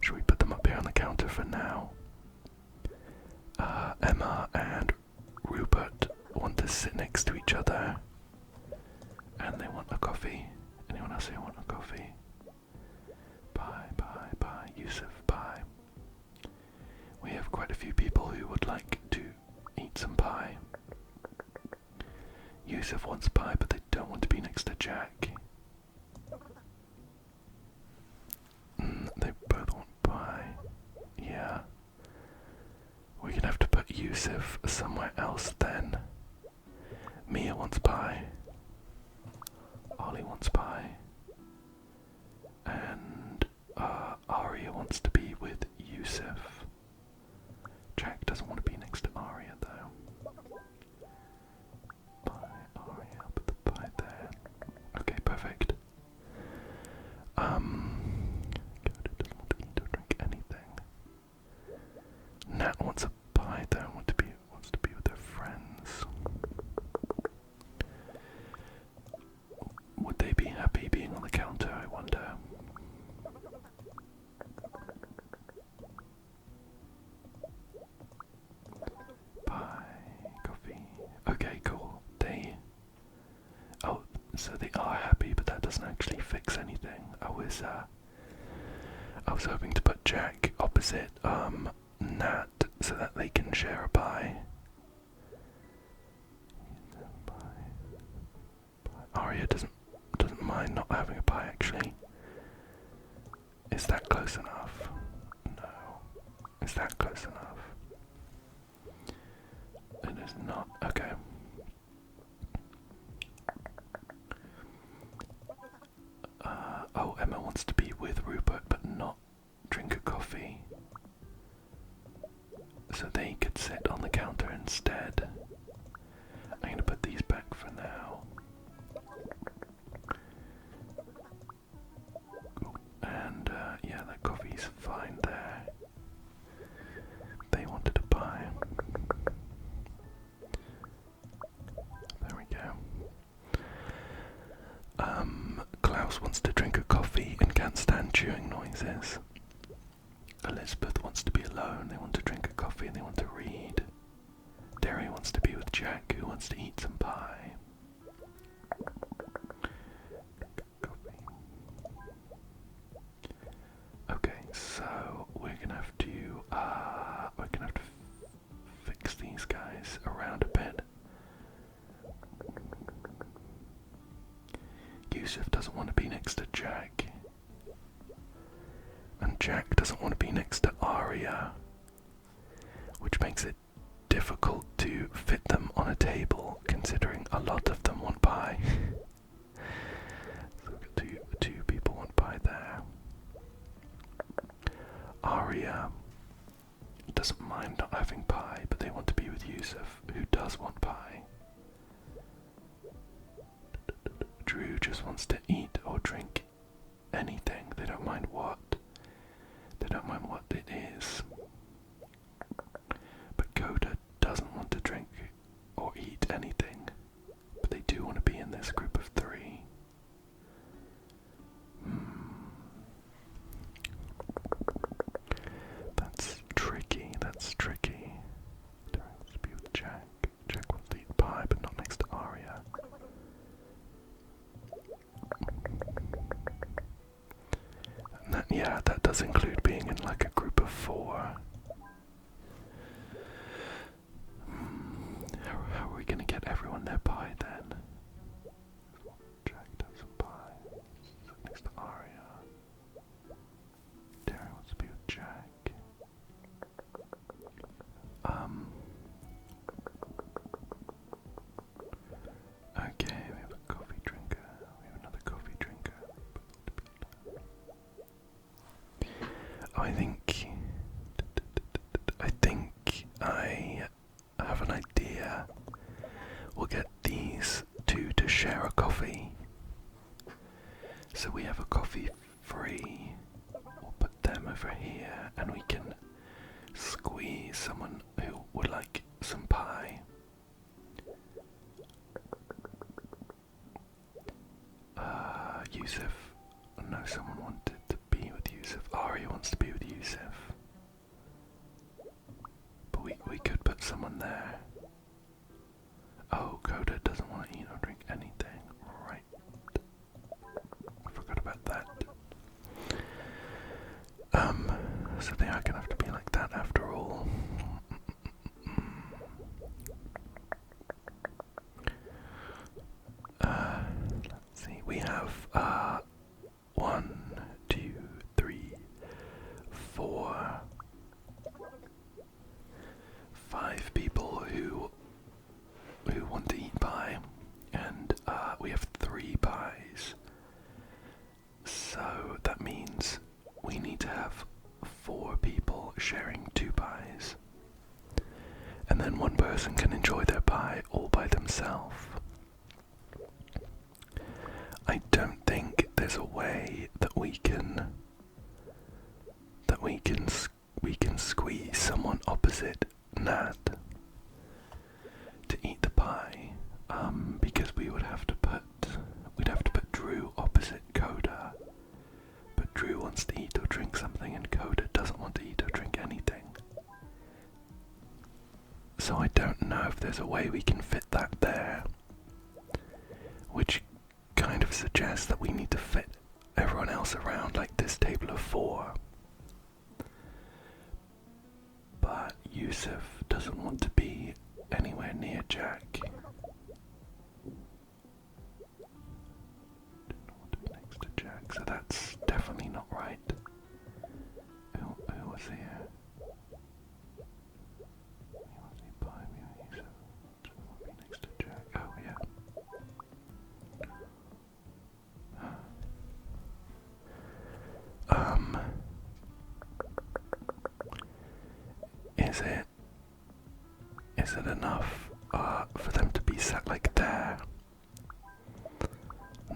Speaker 1: Should we put them up here on the counter for now? Emma and Rupert want to sit next to each other, and they want a coffee. Anyone else here want a coffee? Pie, pie, pie. Yusuf, pie. We have quite a few people who would like to eat some pie. Yusuf wants pie, but they don't want to be next to Jack. They both want pie. Yeah. We're gonna have to put Yusuf somewhere else then. Mia wants pie. Ollie wants pie. And Aria wants to be with Yusuf. Jack doesn't want to be next to Aria though. Pie, Aria, I'll put the pie there. Okay, perfect. Coda doesn't want to eat or drink anything. Nat wants a pie though, wants to be with her friends. Would they be happy being on the counter, I wonder? Pie, coffee. Okay, cool. Oh, so they are happy, but that doesn't actually fix anything. I was hoping to put Jack opposite Nat so that they can share a pie. Aria doesn't mind not having a pie actually. Is that close enough? No. Is that close enough? It is not. Okay. Oh, Emma wants to be with Rupert but not drink a coffee. So they could sit on the counter instead. I'm going to put these back for now. Cool. And yeah, that coffee's fine there. They wanted a pie. There we go. Klaus wants to drink a coffee and can't stand chewing noises. Elizabeth wants to be alone, they want to drink a coffee and they want to read. Derry wants to be with Jack, who wants to eat some pie. Coffee. Okay, so we're gonna have to fix these guys around a bit. Yusuf doesn't want to be next to Jack. And Jack doesn't want to be next to Aria, which makes it difficult to fit them on a table, considering a lot of them want pie. So we've got two people want pie there. Aria doesn't mind not having pie, but they want to be with Yusuf, who does want pie. Drew just wants to eat or drink anything. They don't mind what. They don't mind what it is. But Coda doesn't want to drink or eat anything. But they do want to be in this group of three. That's tricky, that's tricky. Derry wants to be with Jack. Jack wants to eat pie, but not next to Aria. And that does include being in like a group of four. How are we going to get everyone their pie then? Jack does some pie. Sit next to Aria. Derry someone who would like some pie. Yusuf. No, someone wanted to be with Yusuf. Ari wants to be with Yusuf. But we could put someone there. Oh, Coda doesn't want to eat or drink anything. Right. I forgot about that. So they are gonna have to be like that after all. Let's see. We have 1, 2, 3, 4, 5 people who want to eat pie, and we have 3 pies. So that means we need to have 4 people sharing 2 pies, and then one person can enjoy their pie all by themselves. I don't think there's a way that we can squeeze someone opposite Nat to eat the pie, because we'd have to put Drew opposite Coda, but Drew wants to eat or drink something and Coda doesn't want to eat or drink anything. So I don't know if there's a way we can fit that there, which kind of suggests that we need to fit everyone else around like this table of 4. But Yusuf doesn't want to be anywhere near Jack. Next to Jack, so that's definitely not right. Who was here? He wants to be by me, Yusuf. Doesn't want to be next to Jack. Oh yeah. Is it enough for them to be sat like there?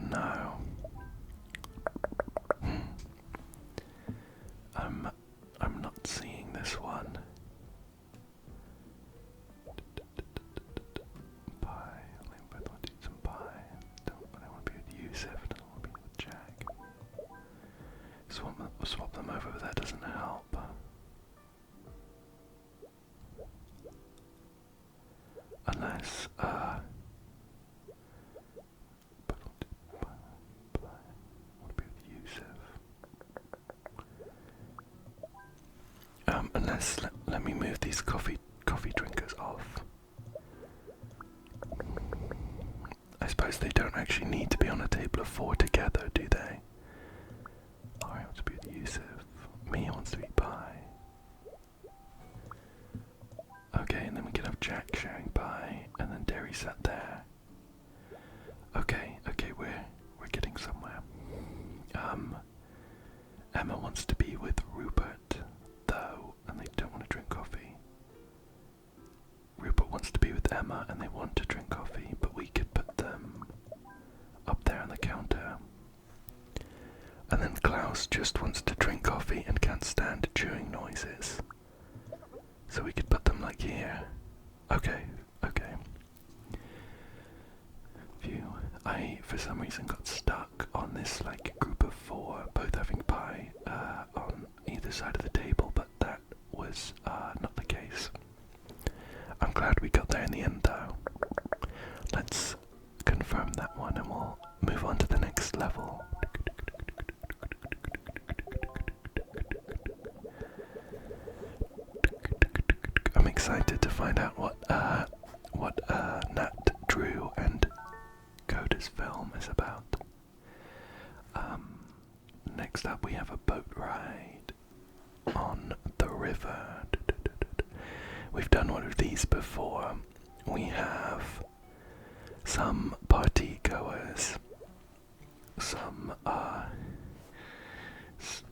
Speaker 1: No. I'm not seeing this one. Pie. They both want to eat some pie. Don't want to be with Yusuf. Don't want to be with Jack. Swap them over, but that doesn't help. Unless, want to be with Yusuf. Unless, let me move these coffee drinkers off. I suppose they don't actually need to be on a table of 4 together, do they? Ari wants to be with Yusuf. Mia wants to eat pie. Okay, and then we can have Jack sharing pie, and then Derry sat there. Okay, we're getting somewhere. Emma wants to be with Rupert, though, and they don't want to drink coffee. Rupert wants to be with Emma, and they want to drink coffee, but we could put them up there on the counter. And then Klaus just wants to drink coffee and can't stand chewing noises. So we could put them like here. Okay. Phew. I, for some reason, got stuck on this like group of 4, both having pie on either side of the table, but that was not the case. I'm glad we got there in the end, though. Let's confirm that one and we'll move on to the next level. I'm excited to find out what Nat, Drew, and Coda's film is about. Next up, we have a boat ride on the river. We've done one of these before. We have some party goers, some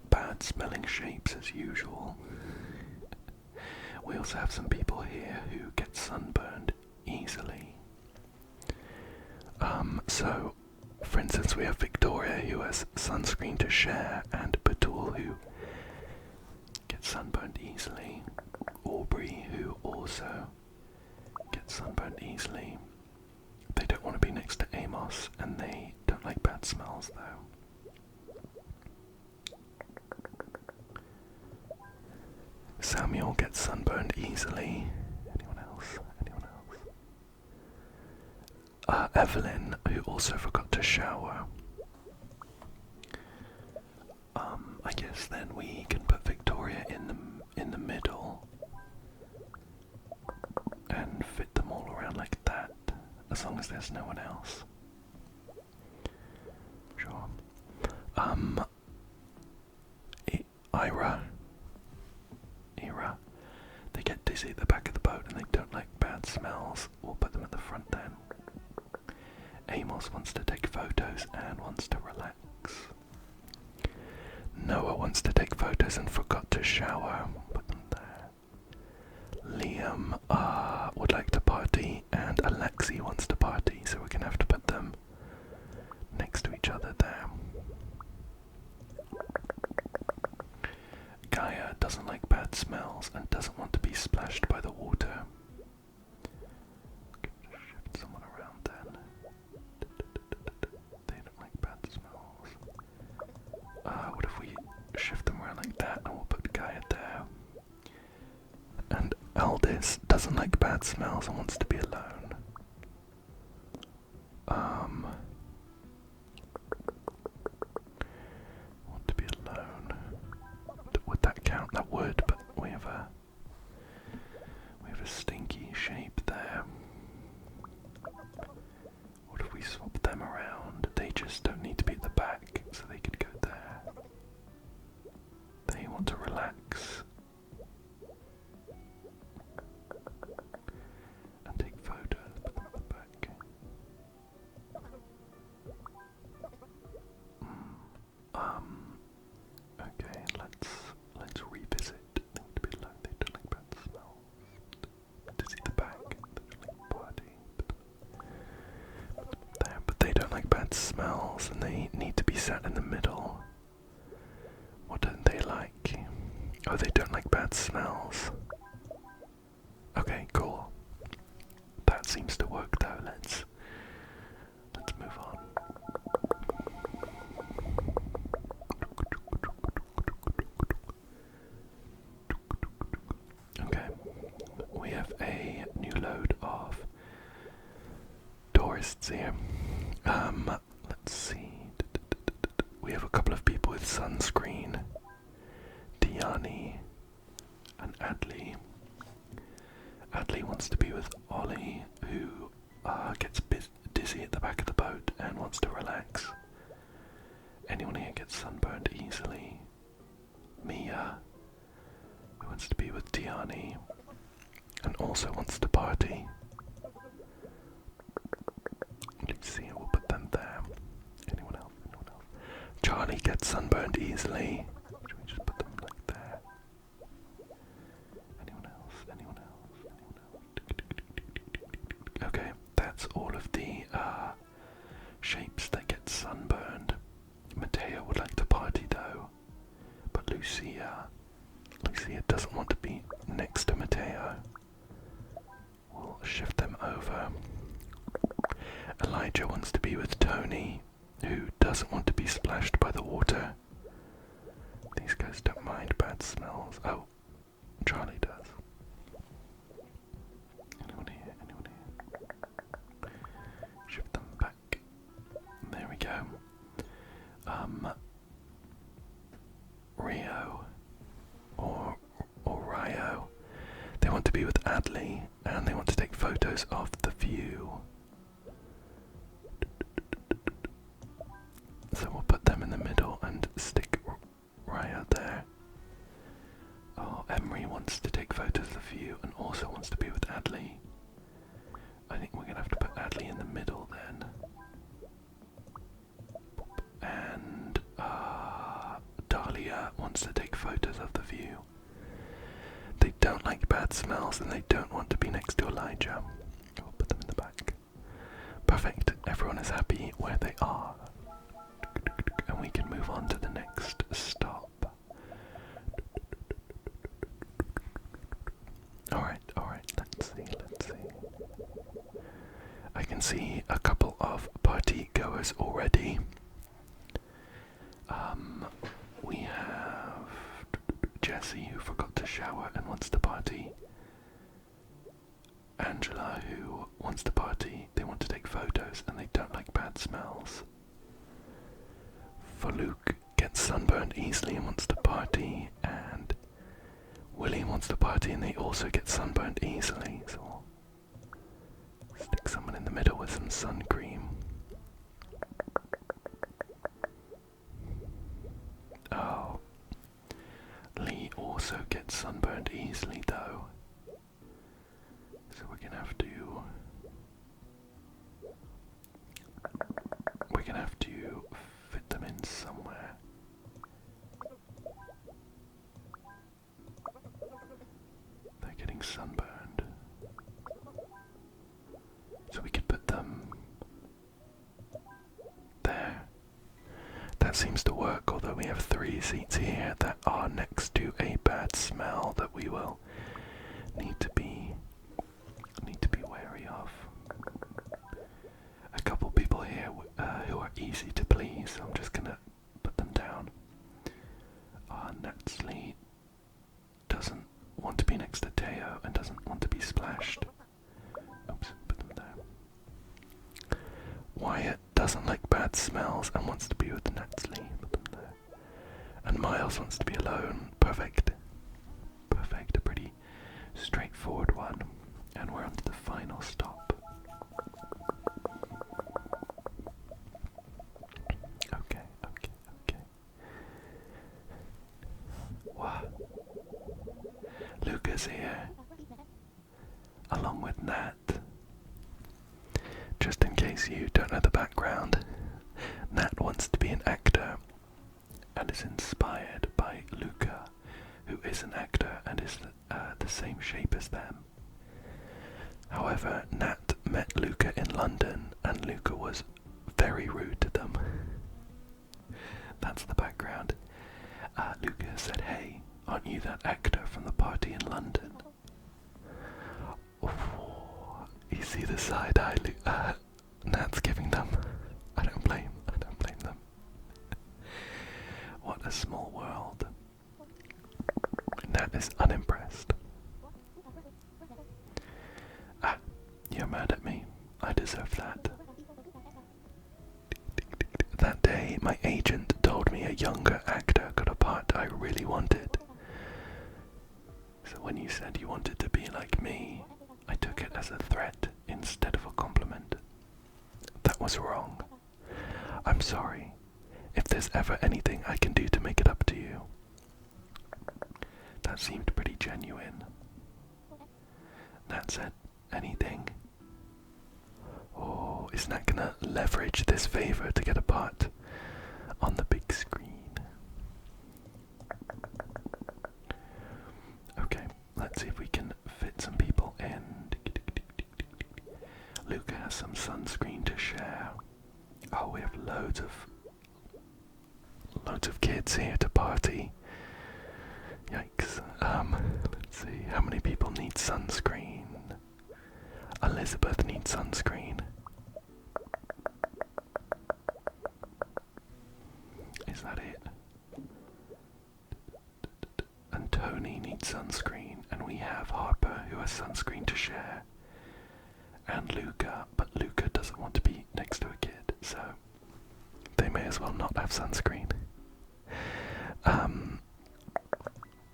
Speaker 1: bad smelling shapes as usual. We also have some people here who get sunburned easily. So, for instance, we have Victoria who has sunscreen to share, and Batul who gets sunburned easily. Aubrey Aubrey, who also gets sunburned easily. They don't want to be next to Amos, and they don't like bad smells, though. Samuel gets sunburned easily. Anyone else? Anyone else? Evelyn, who also forgot to shower. I guess then we can put Victoria in the middle and fit them all around like that, as long as there's no one else. Sure. Ira, they get dizzy at the back of the boat and they don't like bad smells. We'll put them at the front then. Amos wants to take photos and wants to relax. Noah wants to take photos and forgot to shower. Put them there. Liam would like to party, and Alexi wants to party, so we're going to have to put them next to each other there. Gaia doesn't like bad smells and doesn't want to be splashed by the water. Shift someone around then. They don't like bad smells. What if we shift them around like that and we'll put Gaia there? And Aldis doesn't like bad smells and wants to be alone. Want to be alone. Would that count? That would, but we have a stinky shape there. What if we swap them around? They just don't need to be at the back, so they could go there. They want to relax and take photos, put them at the back. Okay, let's revisit. They want to be alone, they don't like bad smells. To see the back, they don't like party. Put them there, but they don't like bad smells and they need to be sat in the middle. What don't they like? Oh, they don't like bad smells. Okay, cool. That seems to work though. Let's move on. Okay, we have a new load of tourists here. Let's see. We have a couple of people with sunscreen. Diani and Adley. Adley wants to be with Ollie, who gets dizzy at the back of the boat and wants to relax. Anyone here gets sunburned easily. Mia, who wants to be with Diani and also wants to party. Lucia, we'll put them there. Anyone else? Anyone else? Charlie gets sunburned easily. Should we just put them like there? Anyone else? Anyone else? Anyone else? Okay, that's all of the shapes that get sunburned. Mateo would like to party though, but Lucia doesn't want to be next to Mateo. We'll shift them over. Elijah wants to be with Tony, who doesn't want to be splashed by the water. These guys don't mind bad smells. Oh, Charlie does. Anyone here? Anyone here? Shift them back. There we go. Rio or Rio. They want to be with Adley and they want to take photos of the view. So we'll put them in the middle and stick Raya there. Oh, Emery wants to take photos of the view and also wants to be with Adley. I think we're going to have to put Adley in the middle then. And Dahlia wants to take photos of the view. They don't like bad smells and they don't want to be next to Elijah. We'll put them in the back. Perfect. Everyone is happy where they are. And we can move on to the next stop. can see a couple of party goers already. We have Jessie, who forgot to shower and wants to party. Angela, who wants to party. They want to take photos and they don't like bad smells. For Luke, gets sunburned easily and wants to party. And Willie wants to party and they also get sunburned easily. So we'll stick someone in the middle with some sun cream. Oh, Lee also gets sunburned easily though, so we're gonna have to fit them in somewhere. They're getting sunburned, so we could put them there. That seems to work, although we have 3 seats here that are next to a bad smell that we will need to be wary of. A couple people here who are easy to please, so I'm just gonna put them down. Natsley doesn't want to be next to Teo and doesn't want to be splashed. Oops, put them there. Wyatt doesn't like bad smells and wants to be with Natsley. Put them there. And Miles wants to be alone. Perfect. Perfect, a pretty straightforward one. And we're on to the final stop. Okay. Wow. Luca's here, along with Nat. Just in case you don't know the background, Nat wants to be an actor and is inspired by Luca, who is an actor and is the same shape as them. However, Nat met Luca in London and Luca was very rude to them. That's the background. Luca said, "Hey, aren't you that actor from the party in London?" Oh, you see the side eye Nat's giving them. I don't blame them. What a small world. Nat is unimpressed. You're mad at me. I deserve that. That day, my agent told me a younger actor got a part I really wanted. So when you said you wanted to be like me, I took it as a threat instead of a compliment. That was wrong. I'm sorry. If there's ever anything I can do to make it up to you. That seemed pretty genuine. Nat said, anything? Oh, is Nat gonna leverage this favor to get a part on the big screen? Okay, let's see if we can fit some people in. Luca has some sunscreen to share. Oh, we have loads of kids here to party. Yikes. Let's see, how many people need sunscreen? Elizabeth needs sunscreen. Is that it? And Tony needs sunscreen, and we have Harper who has sunscreen to share. And Luca, but Luca doesn't want to be next to a kid, so they may as well not have sunscreen.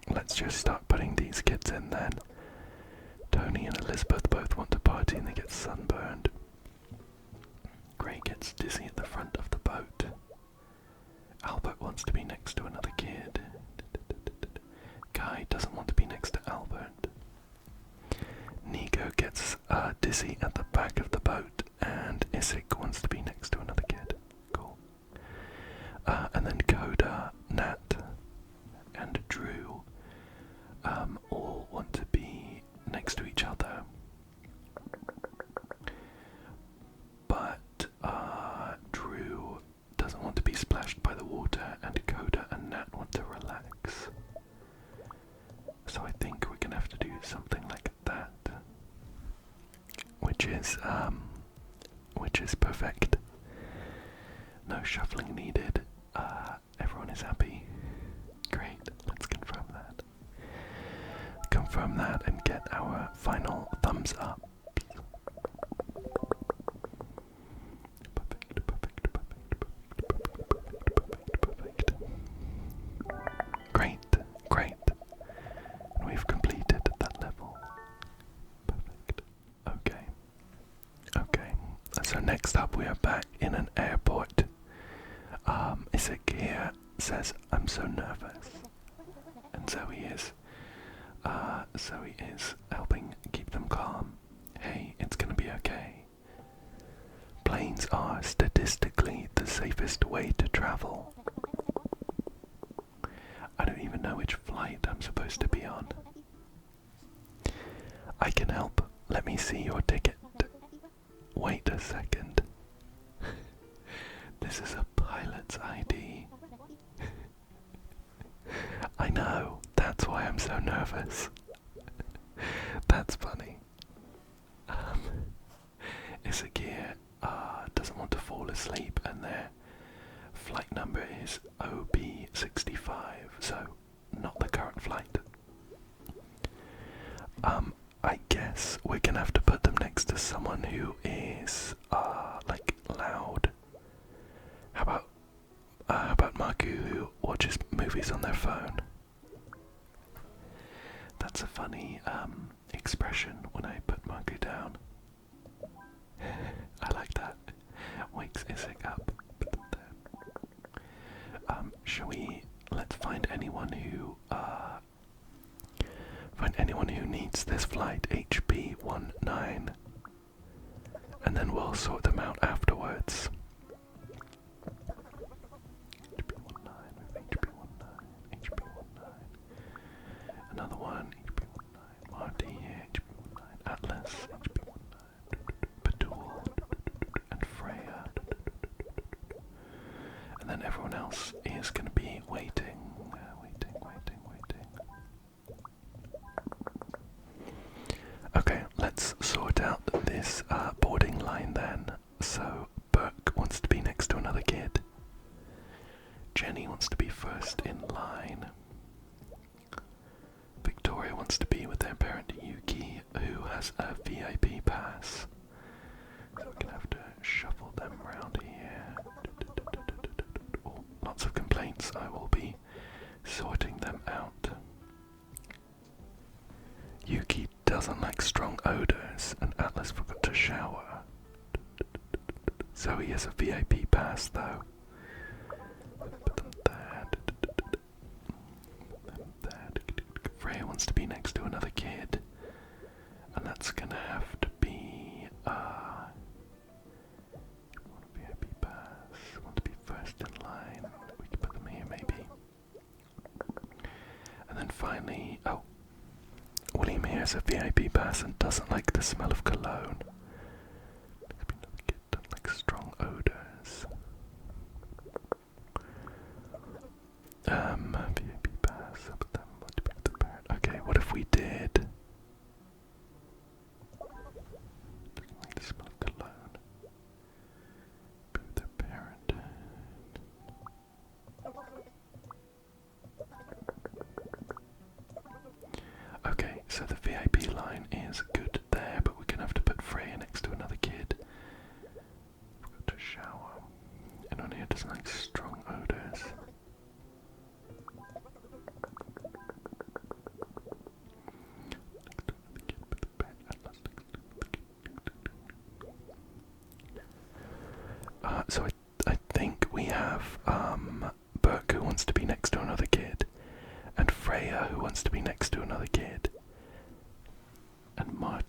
Speaker 1: Let's just start putting these kids in then. Tony and Elizabeth both want to party and they get sunburned. Gray gets dizzy at the front of the boat. Albert wants to be next to another kid. Guy doesn't want to be next to Albert. Nico gets dizzy at the back of the boat, and Isik wants to be next to another kid. Cool. And then Coda, Nat, and Drew all want to be next to each other. But Drew doesn't want to be splashed by the water, and Coda and Nat want to relax. So I think we're gonna have to do something like that. Which is which is perfect. No shuffling needed. Everyone is happy. Great, let's confirm that. Confirm that and get our final thumbs up. Great, great. And we've completed that level. Perfect. Okay. Okay. So next up we are back in an airport. Isaac here says, I'm so nervous. And so he is. So he is helping keep them calm. Hey, it's gonna be okay. Planes are statistically the safest way to travel. I don't even know which flight I'm supposed to be on. I can help. Let me see your ticket. Wait a second. This is a pilot's ID. I know, that's why I'm so nervous. That's funny. Isagir doesn't want to fall asleep, and their flight number is OB65, so not the current flight. I guess we're gonna have to put them next to someone who is like loud. How about Marku, who watches movies on their phone? That's a funny expression when I put Marku down. I like that. Wakes Isaac up. Shall we? Let's find anyone who needs this flight, HB19, and then we'll sort them out afterwards. Another one, HB19, Marty here, HB19, Atlas, HB19, Badul, and Freya. And then everyone else is going to be waiting. Okay, let's sort out this boarding line then. So, Burke wants to be next to another kid. Jenny wants to be first in line. Victoria wants to be with their parent Yuki, who has a VIP pass. So we're gonna have to shuffle them around here. Oh, lots of complaints. I will be sorting them out. Yuki doesn't like strong odors, and Atlas forgot to shower. So he has a VIP pass though. Put them there. Freya wants to be next to another kid, and that's gonna have to be VIP pass. Want to be first in line. We can put them here maybe. And then finally, oh, William here has a VIP pass and doesn't like the smell of cologne. Another kid doesn't like strong odors. VIP pass, but then what to be with the parent? Okay, what if we did? Doesn't like the smell of cologne. Be with their parent. Okay, so the VIP line is good there, but we're gonna have to put Freya next to another kid. Forgot to shower. Anyone here doesn't like strong odors. So I think we have Burke who wants to be next to another kid, and Freya who wants to be next to another kid, and Marty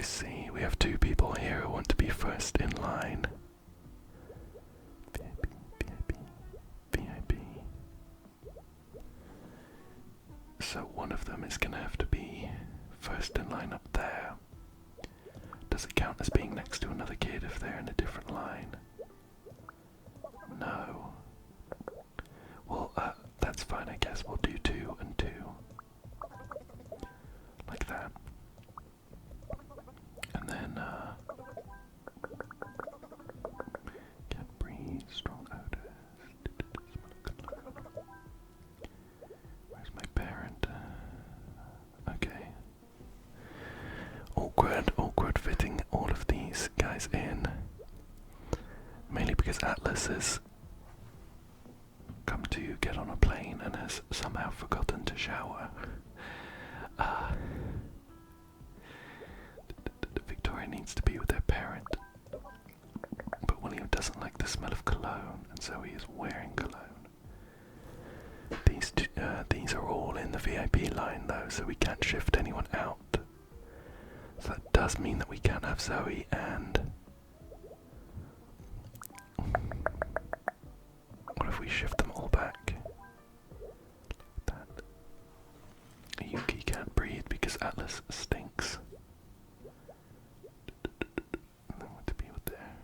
Speaker 1: see. We have two people here who want to be first in line. VIP, VIP, VIP. So one of them is going to have to be first in line up there. Does it count as being next to another kid if they're in a different line? No. Well, that's fine, I guess. We'll do 2 and 2. Like that. And then, can't breathe, strong odors. Where's my parent? Okay. Awkward fitting all of these guys in. Mainly because Atlas has come to get on a plane and has somehow forgotten to shower. Victoria needs to be with their parent, but William doesn't like the smell of cologne, and so he is wearing cologne. These are all in the VIP line though, so we can't shift anyone out. So that does mean that we can't have Zoe and... What if we shift them all back? Like that. Yuki can't breathe because Atlas stinks. And then what to be with their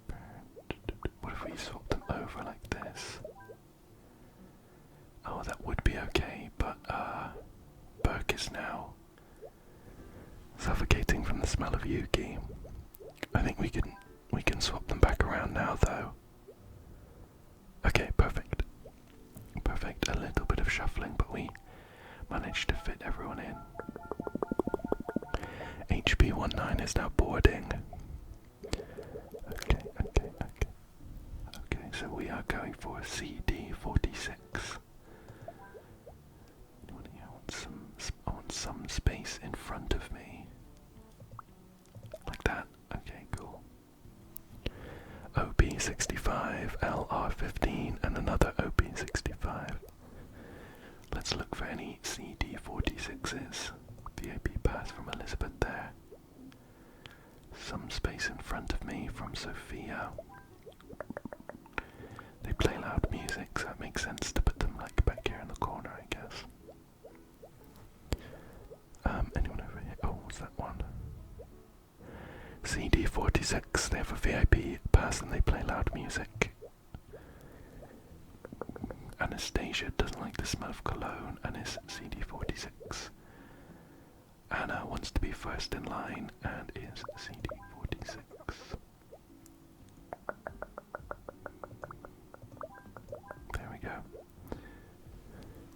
Speaker 1: parent? What if we swap them over like this? Oh, that would be okay, but Burke is now suffocating from the smell of Yuki. I think we can swap them back around now though. Okay, perfect. Perfect. A little bit of shuffling, but we managed to fit everyone in. HP19 is now boarding. Okay. Okay, so we are going for CD46. I want some space in front of me. Like that. Okay, cool. OP65, LR15, and another OP65. Let's look for any CD46s. VIP pass from Elizabeth there. Some space in front of me from Sophia. They play loud music, so it makes sense to put them like back here in the corner, I guess. Anyone over here? Oh, what's that one? CD46, they have a VIP pass and they play loud music. Anastasia doesn't like the smell of cologne and is CD46. Anna wants to be first in line and is CD46. There we go.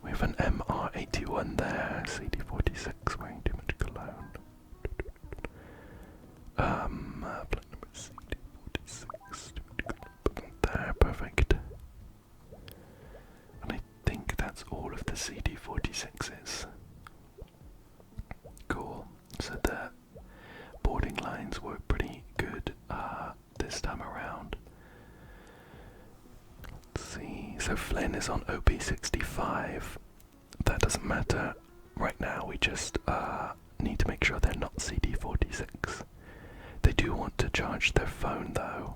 Speaker 1: We have an MR81 there, CD46, wearing too much cologne. Black number CD46, there, perfect. And I think that's all of the CD46s. Cool. So the boarding lines were pretty good this time around. Let's see. So Flynn is on OP65. That doesn't matter right now. We just need to make sure they're not CD46. They do want to charge their phone though.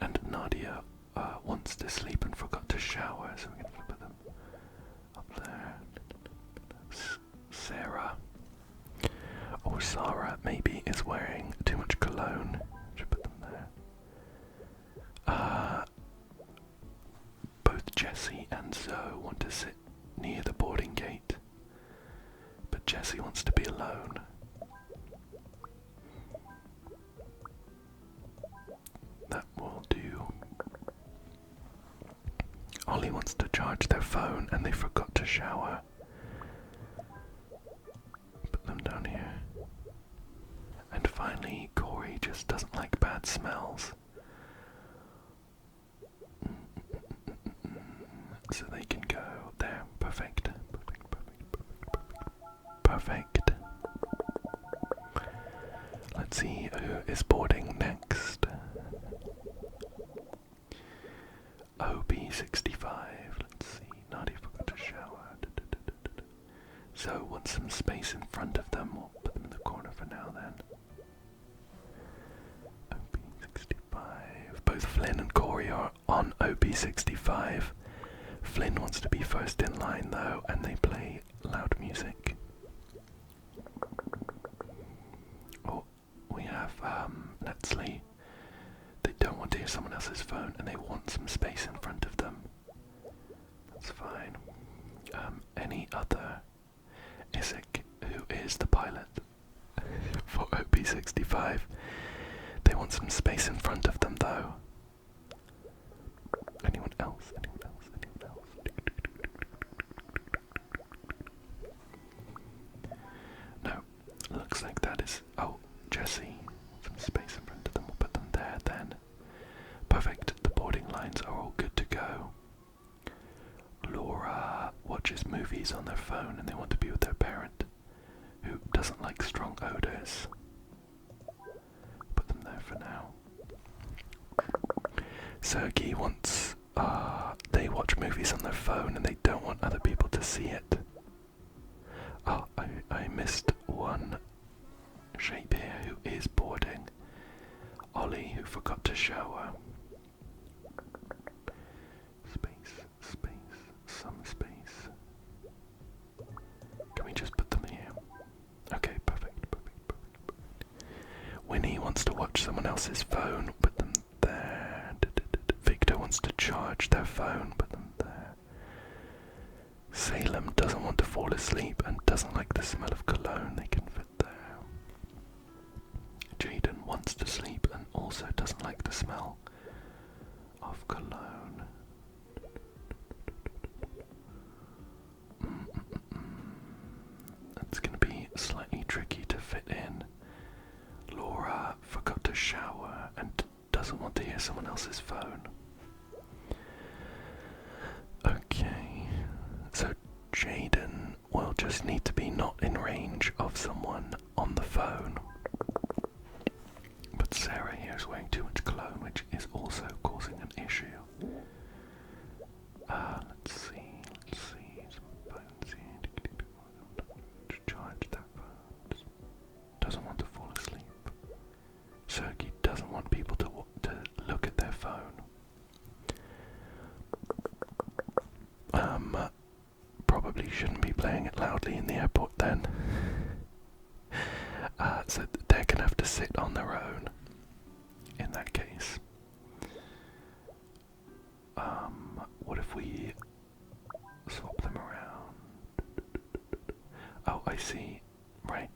Speaker 1: And Nadia wants to sleep and forgot to shower, so we're going to put them up there. Sarah, or Sarah maybe, is wearing too much cologne. Should put them there. Both Jessie and Zoe want to sit near the boarding gate, but Jessie wants to be alone. That will do. Ollie wants to charge their phone and they forgot to shower. Put them down here. And finally, Corey just doesn't like bad smells. So they can go there. Perfect. Perfect. Let's see who is boarding next. OB65. Let's see. Nadia forgot to shower. So want some space in front of them. We'll put them in the OP65. Flynn wants to be first in line though, and they play loud music. Oh, we have Netsley. They don't want to hear someone else's phone and they want some space in front of them. That's fine. Any other Isaac, who is the pilot for OP65. They want some space in front of them though. Anyone else? Anyone else? Anyone else? No, looks like that is... Oh, Jesse. Some space in front of them. We'll put them there then. Perfect. The boarding lines are all good to go. Laura watches movies on their phone and they want to be with their parent, who doesn't like strong odors. Put them there for now. Sergey wants... they watch movies on their phone and they don't want other people to see it. Oh, I missed one shape here who is boarding. Ollie, who forgot to shower. Space, space, some space. Can we just put them here? Okay, perfect, perfect, perfect. Winnie wants to watch someone else's phone, put them there. Victor wants to charge their phone, put them there. Salem doesn't want to fall asleep and doesn't like the smell of cologne, they can fit there. Jaden wants to sleep and also doesn't like the smell of cologne. That's going to be slightly tricky to fit in. Laura forgot to shower and doesn't want to hear someone else's phone. Okay, so Jaden will just need to be not in range of someone on the phone. But Sarah here is wearing too much cologne, which is also causing an issue. Let's see, some phones here. Charge that phone. Doesn't want to fall asleep. Sergey doesn't want people to look at their phone. Probably shouldn't be playing it loudly in the airport then. So they're gonna have to sit on their own in that case. What if we swap them around? Oh, I see. Right.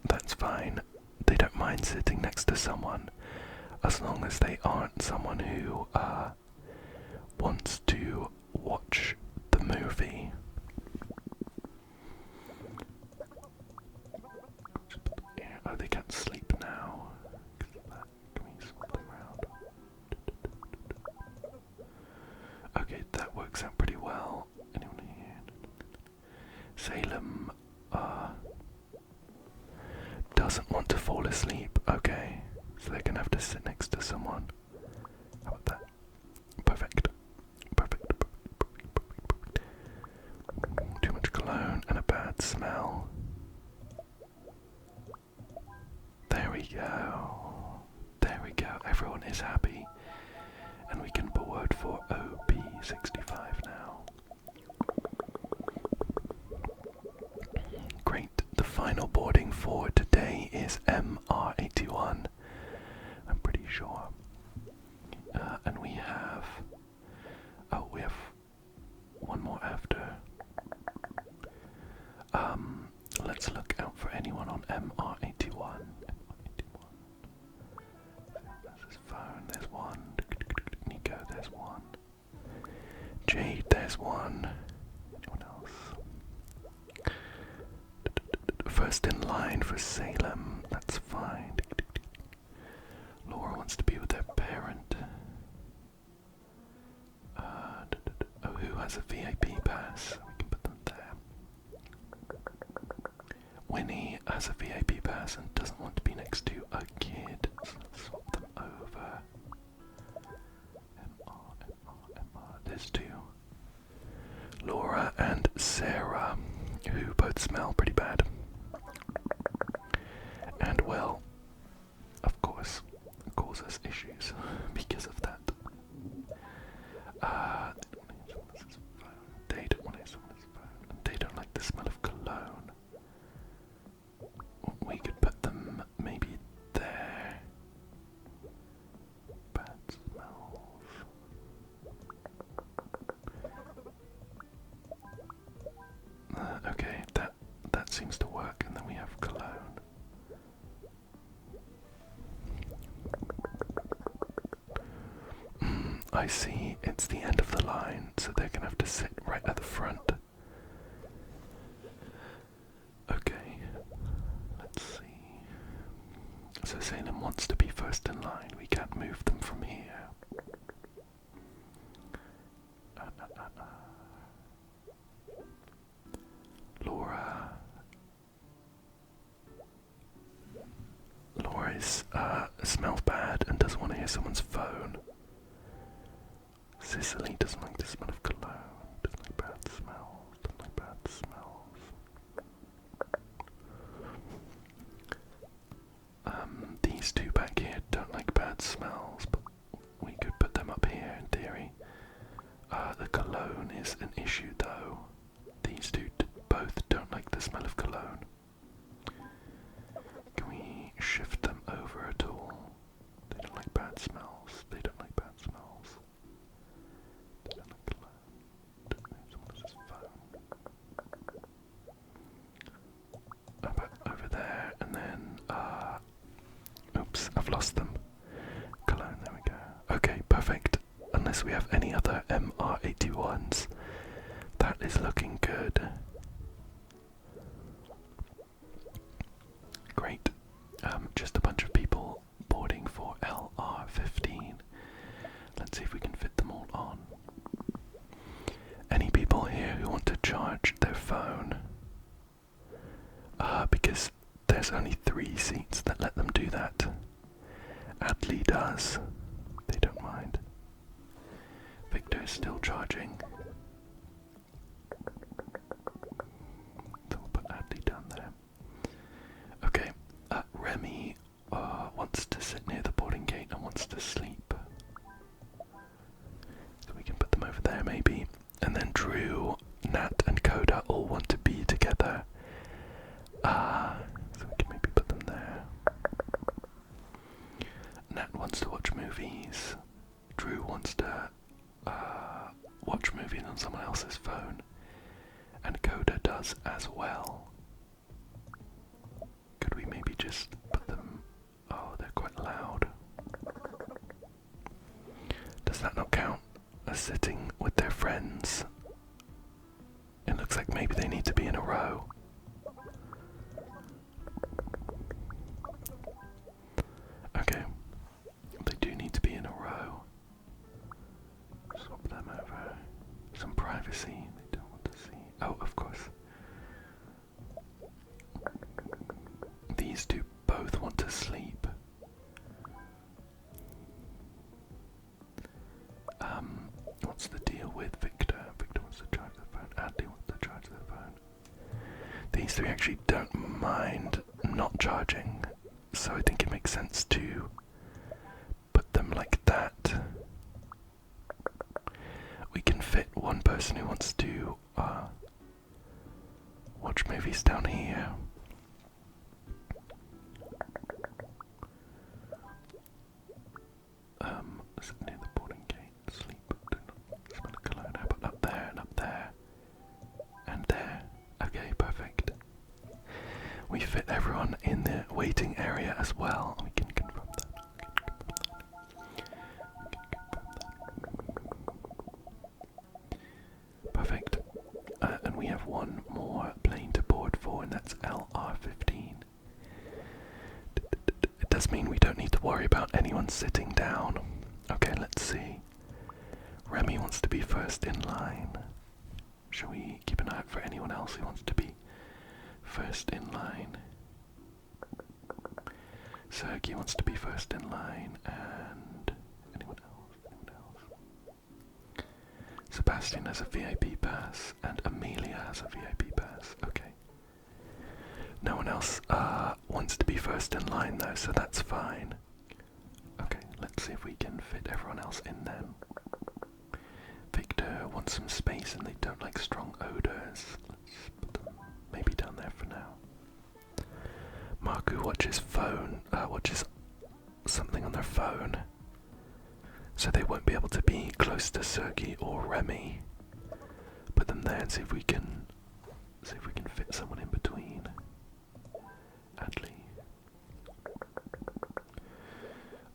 Speaker 1: That's fine. They don't mind sitting next to someone as long as they aren't someone who wants to watch the movie. Oh, they can't sleep now. Can we swap them around? Okay, that works out pretty well. Anyone here? Salem doesn't want to fall asleep. Okay, so they're gonna have to sit next to someone. How about that? Perfect. Perfect. Too much cologne and a bad smell. There we go. There we go. Everyone is happy. And we can board for OP65 now. Great. The final boarding for today is MR81. I'm pretty sure. And we have... Oh, we have one more after. Let's look out for anyone on MR81. That's his phone, there's one. Nico, there's one. Jade, there's one. Anyone else? First in line for Salem, that's fine. Laura wants to be with their parent. Oh, who has a VIP pass? We can put them there. Winnie has a VIP pass and doesn't want to be next to a kid, so let's swap them over. MR. There's two. Laura and Sarah, who both smell pretty bad. And will, of course, cause us issues because of that. I see, it's the end of the line, so they're gonna have to sit right at the front. Okay, let's see. So Salem wants to be first in line. We can't move them from here. Laura. Laura's smells bad and doesn't want to hear someone's phone. Cicely doesn't like the smell of cologne. Doesn't like bad smells. Doesn't like bad smells. These two back here don't like bad smells, but we could put them up here in theory. The cologne is an issue though. These two both don't like the smell of cologne. Can we shift them over at all? They don't like bad smells. They don't like bad smells. They don't like cologne. Don't know someone else's phone. About over there, and then, oops, I've lost them. Cologne, there we go. Okay, perfect. Unless we have any other MR81s. That is looking good. Great. Just a bunch of people boarding for LR15. Let's see if we can fit them all on. Any people here who want to charge their phone? Because there's only 3 seats that let them do that. Adley does. They don't mind. Victor is still charging. So we'll put Adley down there. Okay, Remy wants to sit near the boarding gate and wants to sleep. So we can put them over there maybe. And then Drew, Nat and Coda all want to be together. So we can maybe put them there. Nat wants to watch movies. Drew wants to watch movies on someone else's phone. And Coda does as well. Could we maybe just put them... Oh, they're quite loud. Does that not count as sitting with their friends? It looks like maybe they need to be in a row. Okay, they do need to be in a row. Swap them over. Some privacy they don't want to see. Oh, of course. These two both want to sleep. What's the deal with Victor? Victor wants to charge their phone. Adley wants to charge their phone. These three actually don't mind not charging, so I think it makes sense to put them like that. We can fit one person who wants to watch movies down here. Sit near the boarding gate, sleep, smell of cologne. How about up there and up there? And there. Okay, perfect. We fit everyone in the waiting area as well. We can confirm that. Perfect. And we have one more plane to board for, and that's LR15. It does mean we don't need to worry about anyone sitting down. Okay, let's see. Remy wants to be first in line. Shall we keep an eye out for anyone else who wants to be first in line? Sergey wants to be first in line, and anyone else? Anyone else? Sebastian has a VIP pass, and Amelia has a VIP pass. Okay. No one else wants to be first in line though, so that's fine. Okay, let's see if we can fit everyone else in then. Victor wants some space and they don't like strong odours. Let's put them maybe down there for now. Marku watches something on their phone, so they won't be able to be close to Sergey or Remy. Put them there and see if we can fit someone in between. Adley.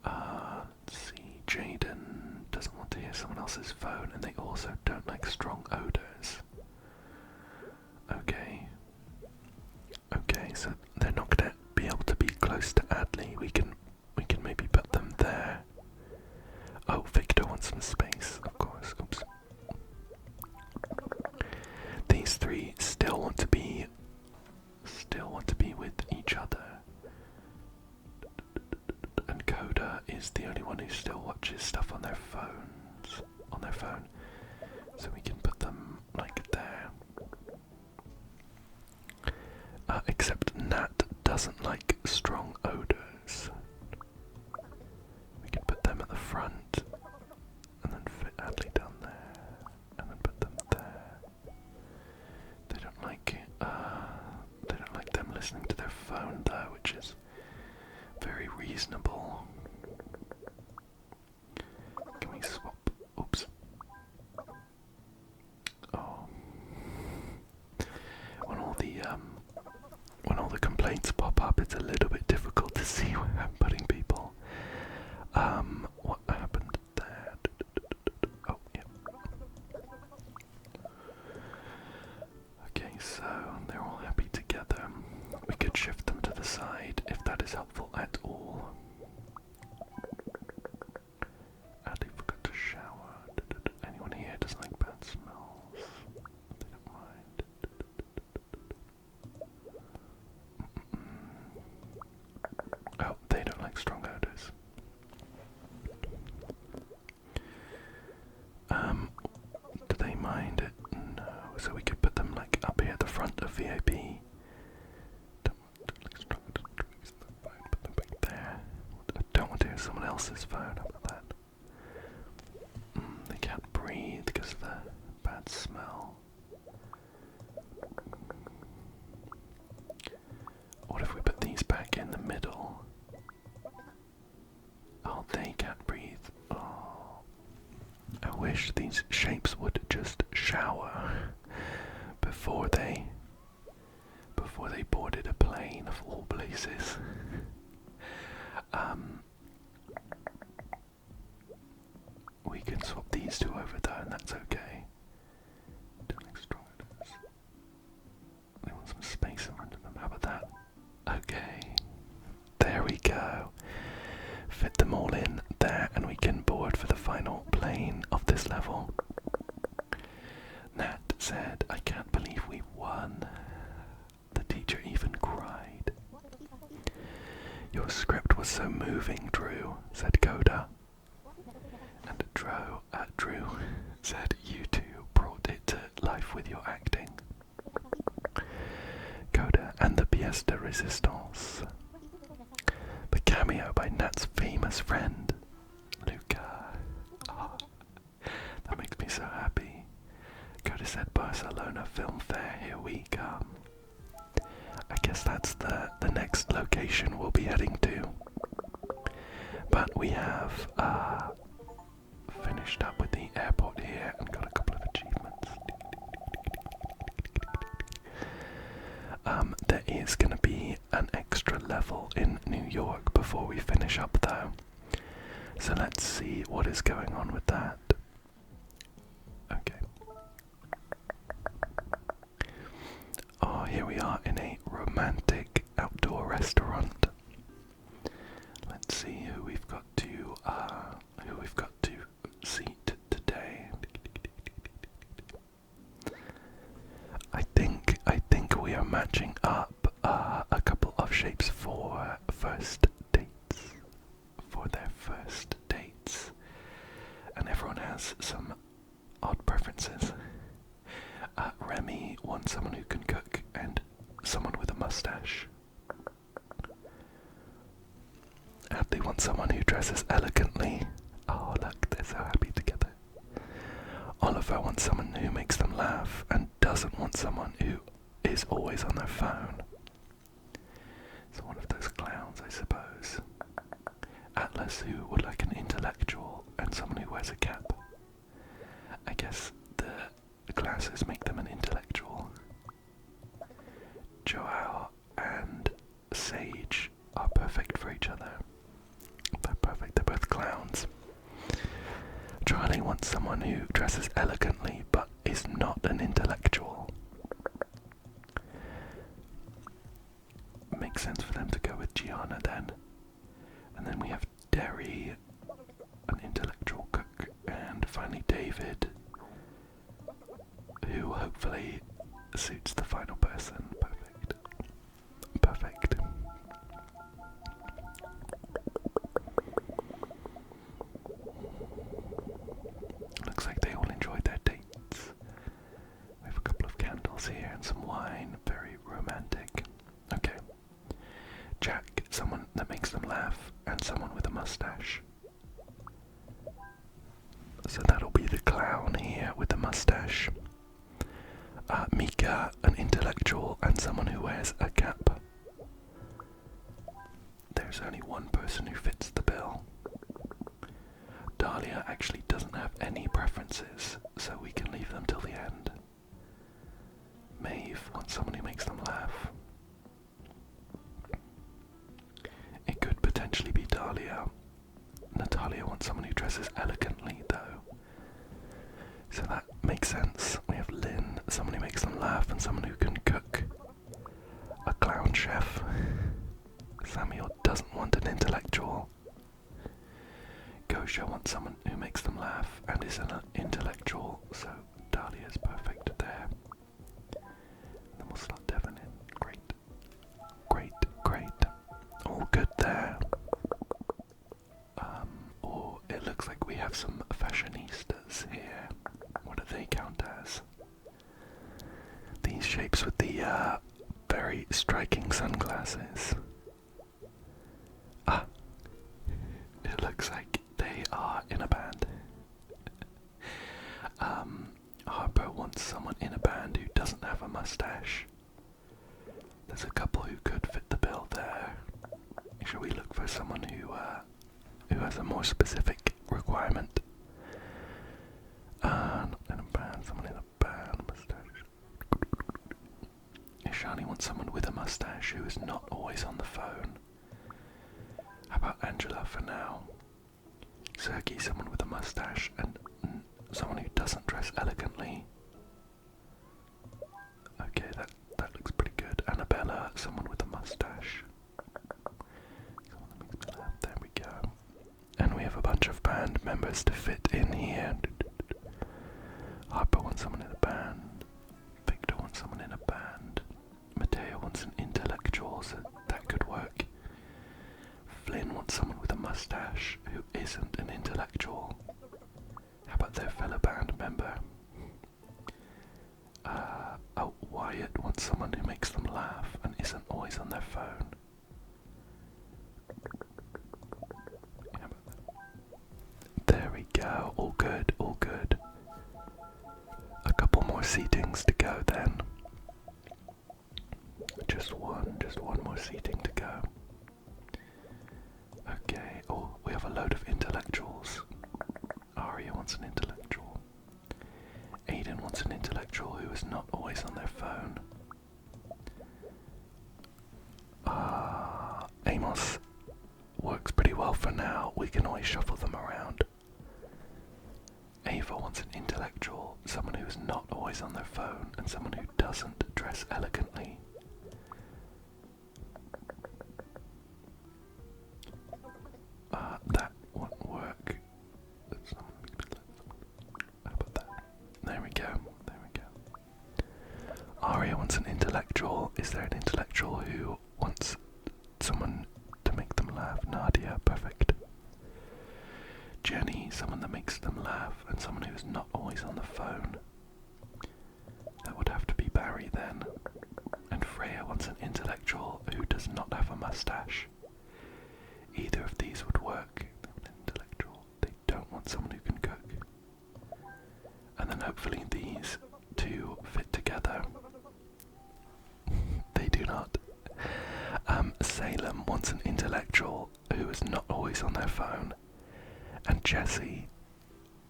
Speaker 1: Let's see. Jaden doesn't want to hear is the only one who still watches stuff on their phones. On their phone. So we can put them like there. Except Nat doesn't like strong odors. We can put them at the front and then fit Adley down there and then put them there. They don't like them listening to their phone though, which is very reasonable. Can we swap? Oops. Oh. When all the complaints pop up, it's a little bit difficult to see where I'm putting people. What happened there? Oh, yeah. Okay, so they're all happy together. We could shift them to the side if that is helpful at all. Adley forgot to shower. Anyone here doesn't like bad smells? They don't mind. Oh, they don't like strong odors. Do they mind it? No. So we could put them like up here at the front of VIP. Don't like strong odors. Put them back there. I don't want to hear someone else's phone. How about that? They can't breathe because of the bad smell. What if we put these back in the middle? Oh, they can't breathe. Oh, I wish these shapes would just shower before they boarded a plane of all places. We can swap these two over though, and that's okay. Don't like strong odors. They want some space in front of them. How about that? Okay. There we go. Fit them all in there, and we can board for the final plane of this level. Nat said, "I can't believe we won." The teacher even cried. "Your script was so moving, Drew," said Coda. And Drew said, "You two brought it to life with your acting." Coda and the pièce de résistance. The cameo by Nat's famous friend, Luca. Oh, that makes me so happy. Coda said, "Barcelona Film Fair, here we come." I guess that's the next location we'll be heading to. But we have finished up with the airport here and got a couple of achievements. There is going to be an extra level in New York before we finish up though. So let's see what is going on with that. Okay. Oh, here we are in a romantic outdoor restaurant. Let's see who we've got to seat today. I think we are matching up a couple of shapes for first dates. For their first dates. And everyone has some odd preferences. Remy wants someone who can cook and someone with a mustache. Adley wants someone who dresses elegantly. Oh look, they're so happy together. Oliver wants someone who makes them laugh and doesn't want someone who is always on their phone. So one of those clowns, I suppose. Atlas, who would like an intellectual and someone who wears a cap. I guess the glasses make them an intellectual. Joao and Sage are perfect for each other. They're perfect, they're both clowns. Charlie wants someone who dresses elegantly but is not an intellectual. Makes sense for them to go with Gianna then. And then we have Derry, an intellectual cook, and finally David, who hopefully suits the final person. Perfect. Perfect. Jack, someone that makes them laugh, and someone with a mustache. So that'll be the clown here with the mustache. Mika, an intellectual, and someone who wears a cap. There's only one person who fits the bill. Dahlia actually doesn't have any preferences, so we can leave them till the end. Maeve wants someone who makes them laugh. It could potentially be Dahlia. Natalia wants someone who dresses elegantly, though. So that makes sense. We have Lynn, someone who makes them laugh, and someone who can cook. A clown chef. Samuel doesn't want an intellectual. Gosha wants someone who makes them laugh and is an intellectual, so Dahlia's perfect there. And then we'll slot Devon in. Great. Great, great. All good there. Or it looks like we have some fashionistas here. What do they count as? These shapes with the very striking sunglasses. It looks like they are in a band. Harper wants someone in a band who doesn't have a mustache. There's a couple who could fit the bill there. Should we look for someone who has a more specific requirement? Not in a band, someone in a band, mustache. Ishani wants someone with a mustache who is not always on the phone. How about Angela for now? Sergey, someone with a mustache, and someone who doesn't dress elegantly. Okay, that looks pretty good. Annabella, someone with a mustache. Someone that makes me laugh. There we go. And we have a bunch of band members to fit in here. Harper wants someone in a band. Victor wants someone in a band. Mateo wants an intellectual, so that could work. Flynn wants someone with a mustache who isn't an intellectual. How about their fellow band member? Wyatt wants someone who makes them laugh and isn't always on their phone. How about that? There we go. All good, all good. A couple more seatings to go then. Just one more seating to go. Okay, we have a load of intellectuals. Aria wants an intellectual. Aiden wants an intellectual who is not always on their phone. Amos works pretty well for now. We can always shuffle them around. Ava wants an intellectual, someone who is not always on their phone, and someone who doesn't dress elegantly. That won't work. How about that? There we go. There we go. Aria wants an intellectual. Is there an intellectual who wants someone to make them laugh? Nadia, perfect. Jenny, someone that makes them laugh, and someone who's not always on the phone. That would have to be Barry then. And Freya wants an intellectual who does not have a mustache. Either of these would work. Intellectual. They don't want someone who can cook. And then hopefully these two fit together. They do not. Salem wants an intellectual who is not always on their phone. And Jesse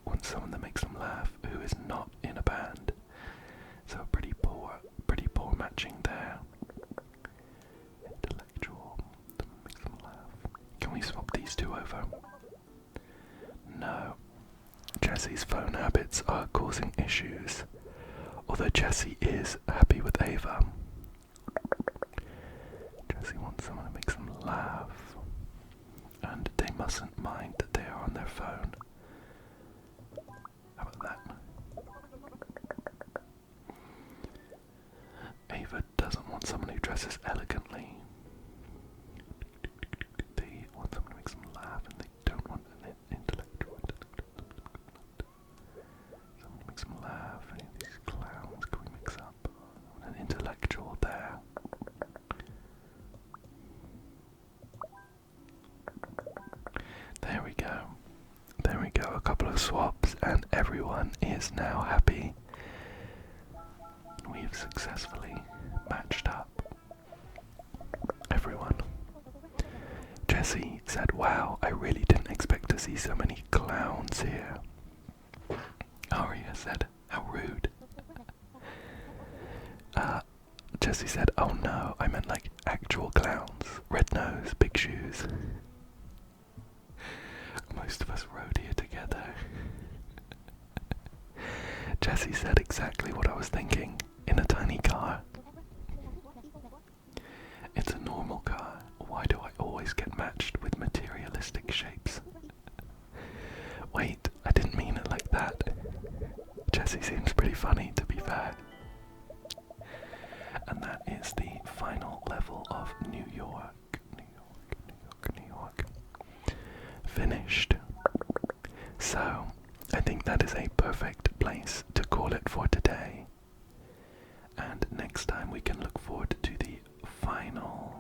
Speaker 1: wants someone that makes them laugh who is not in a band. So pretty poor matching there. Intellectual that makes them laugh. Can we swap these two over? No. Jesse's phone habits are causing issues. Although Jesse is happy with Ava. Jesse wants someone that makes them laugh. And they mustn't mind that they are on their phone. How about that? Ava doesn't want someone who dresses elegantly. They want someone who makes them laugh, and they don't want an intellectual. Someone who makes them laugh. Any of these clowns can we mix up? An intellectual there. There we go. There we go. A couple of swaps and everyone is now happy. We've successfully matched up everyone. Jesse said, wow, I really didn't expect to see so many clowns here. Aria said, how rude. Jesse said, oh no, I meant like actual clowns. Red nose, big shoes. Most of us rode here together. Jesse said exactly what I was thinking. In a tiny car. It's a normal car. Why do I always get matched with materialistic shapes? Wait, I didn't mean it like that. Jesse seems pretty funny, to be fair. And that is the final level of New York. New York. Finished. So, I think that is a perfect place to call it for today. And next time we can look forward to the final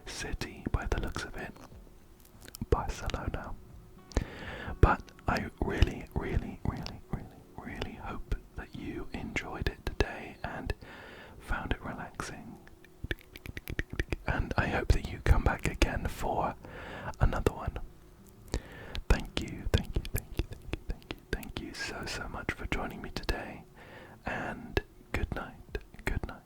Speaker 1: city, by the looks of it, Barcelona. But I really hope that you enjoyed it today and found it relaxing. And I hope that you come back again for another one. Thank you so much for joining me today. And good night. Good night.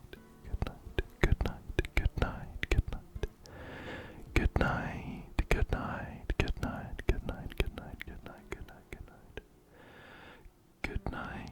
Speaker 1: Good night.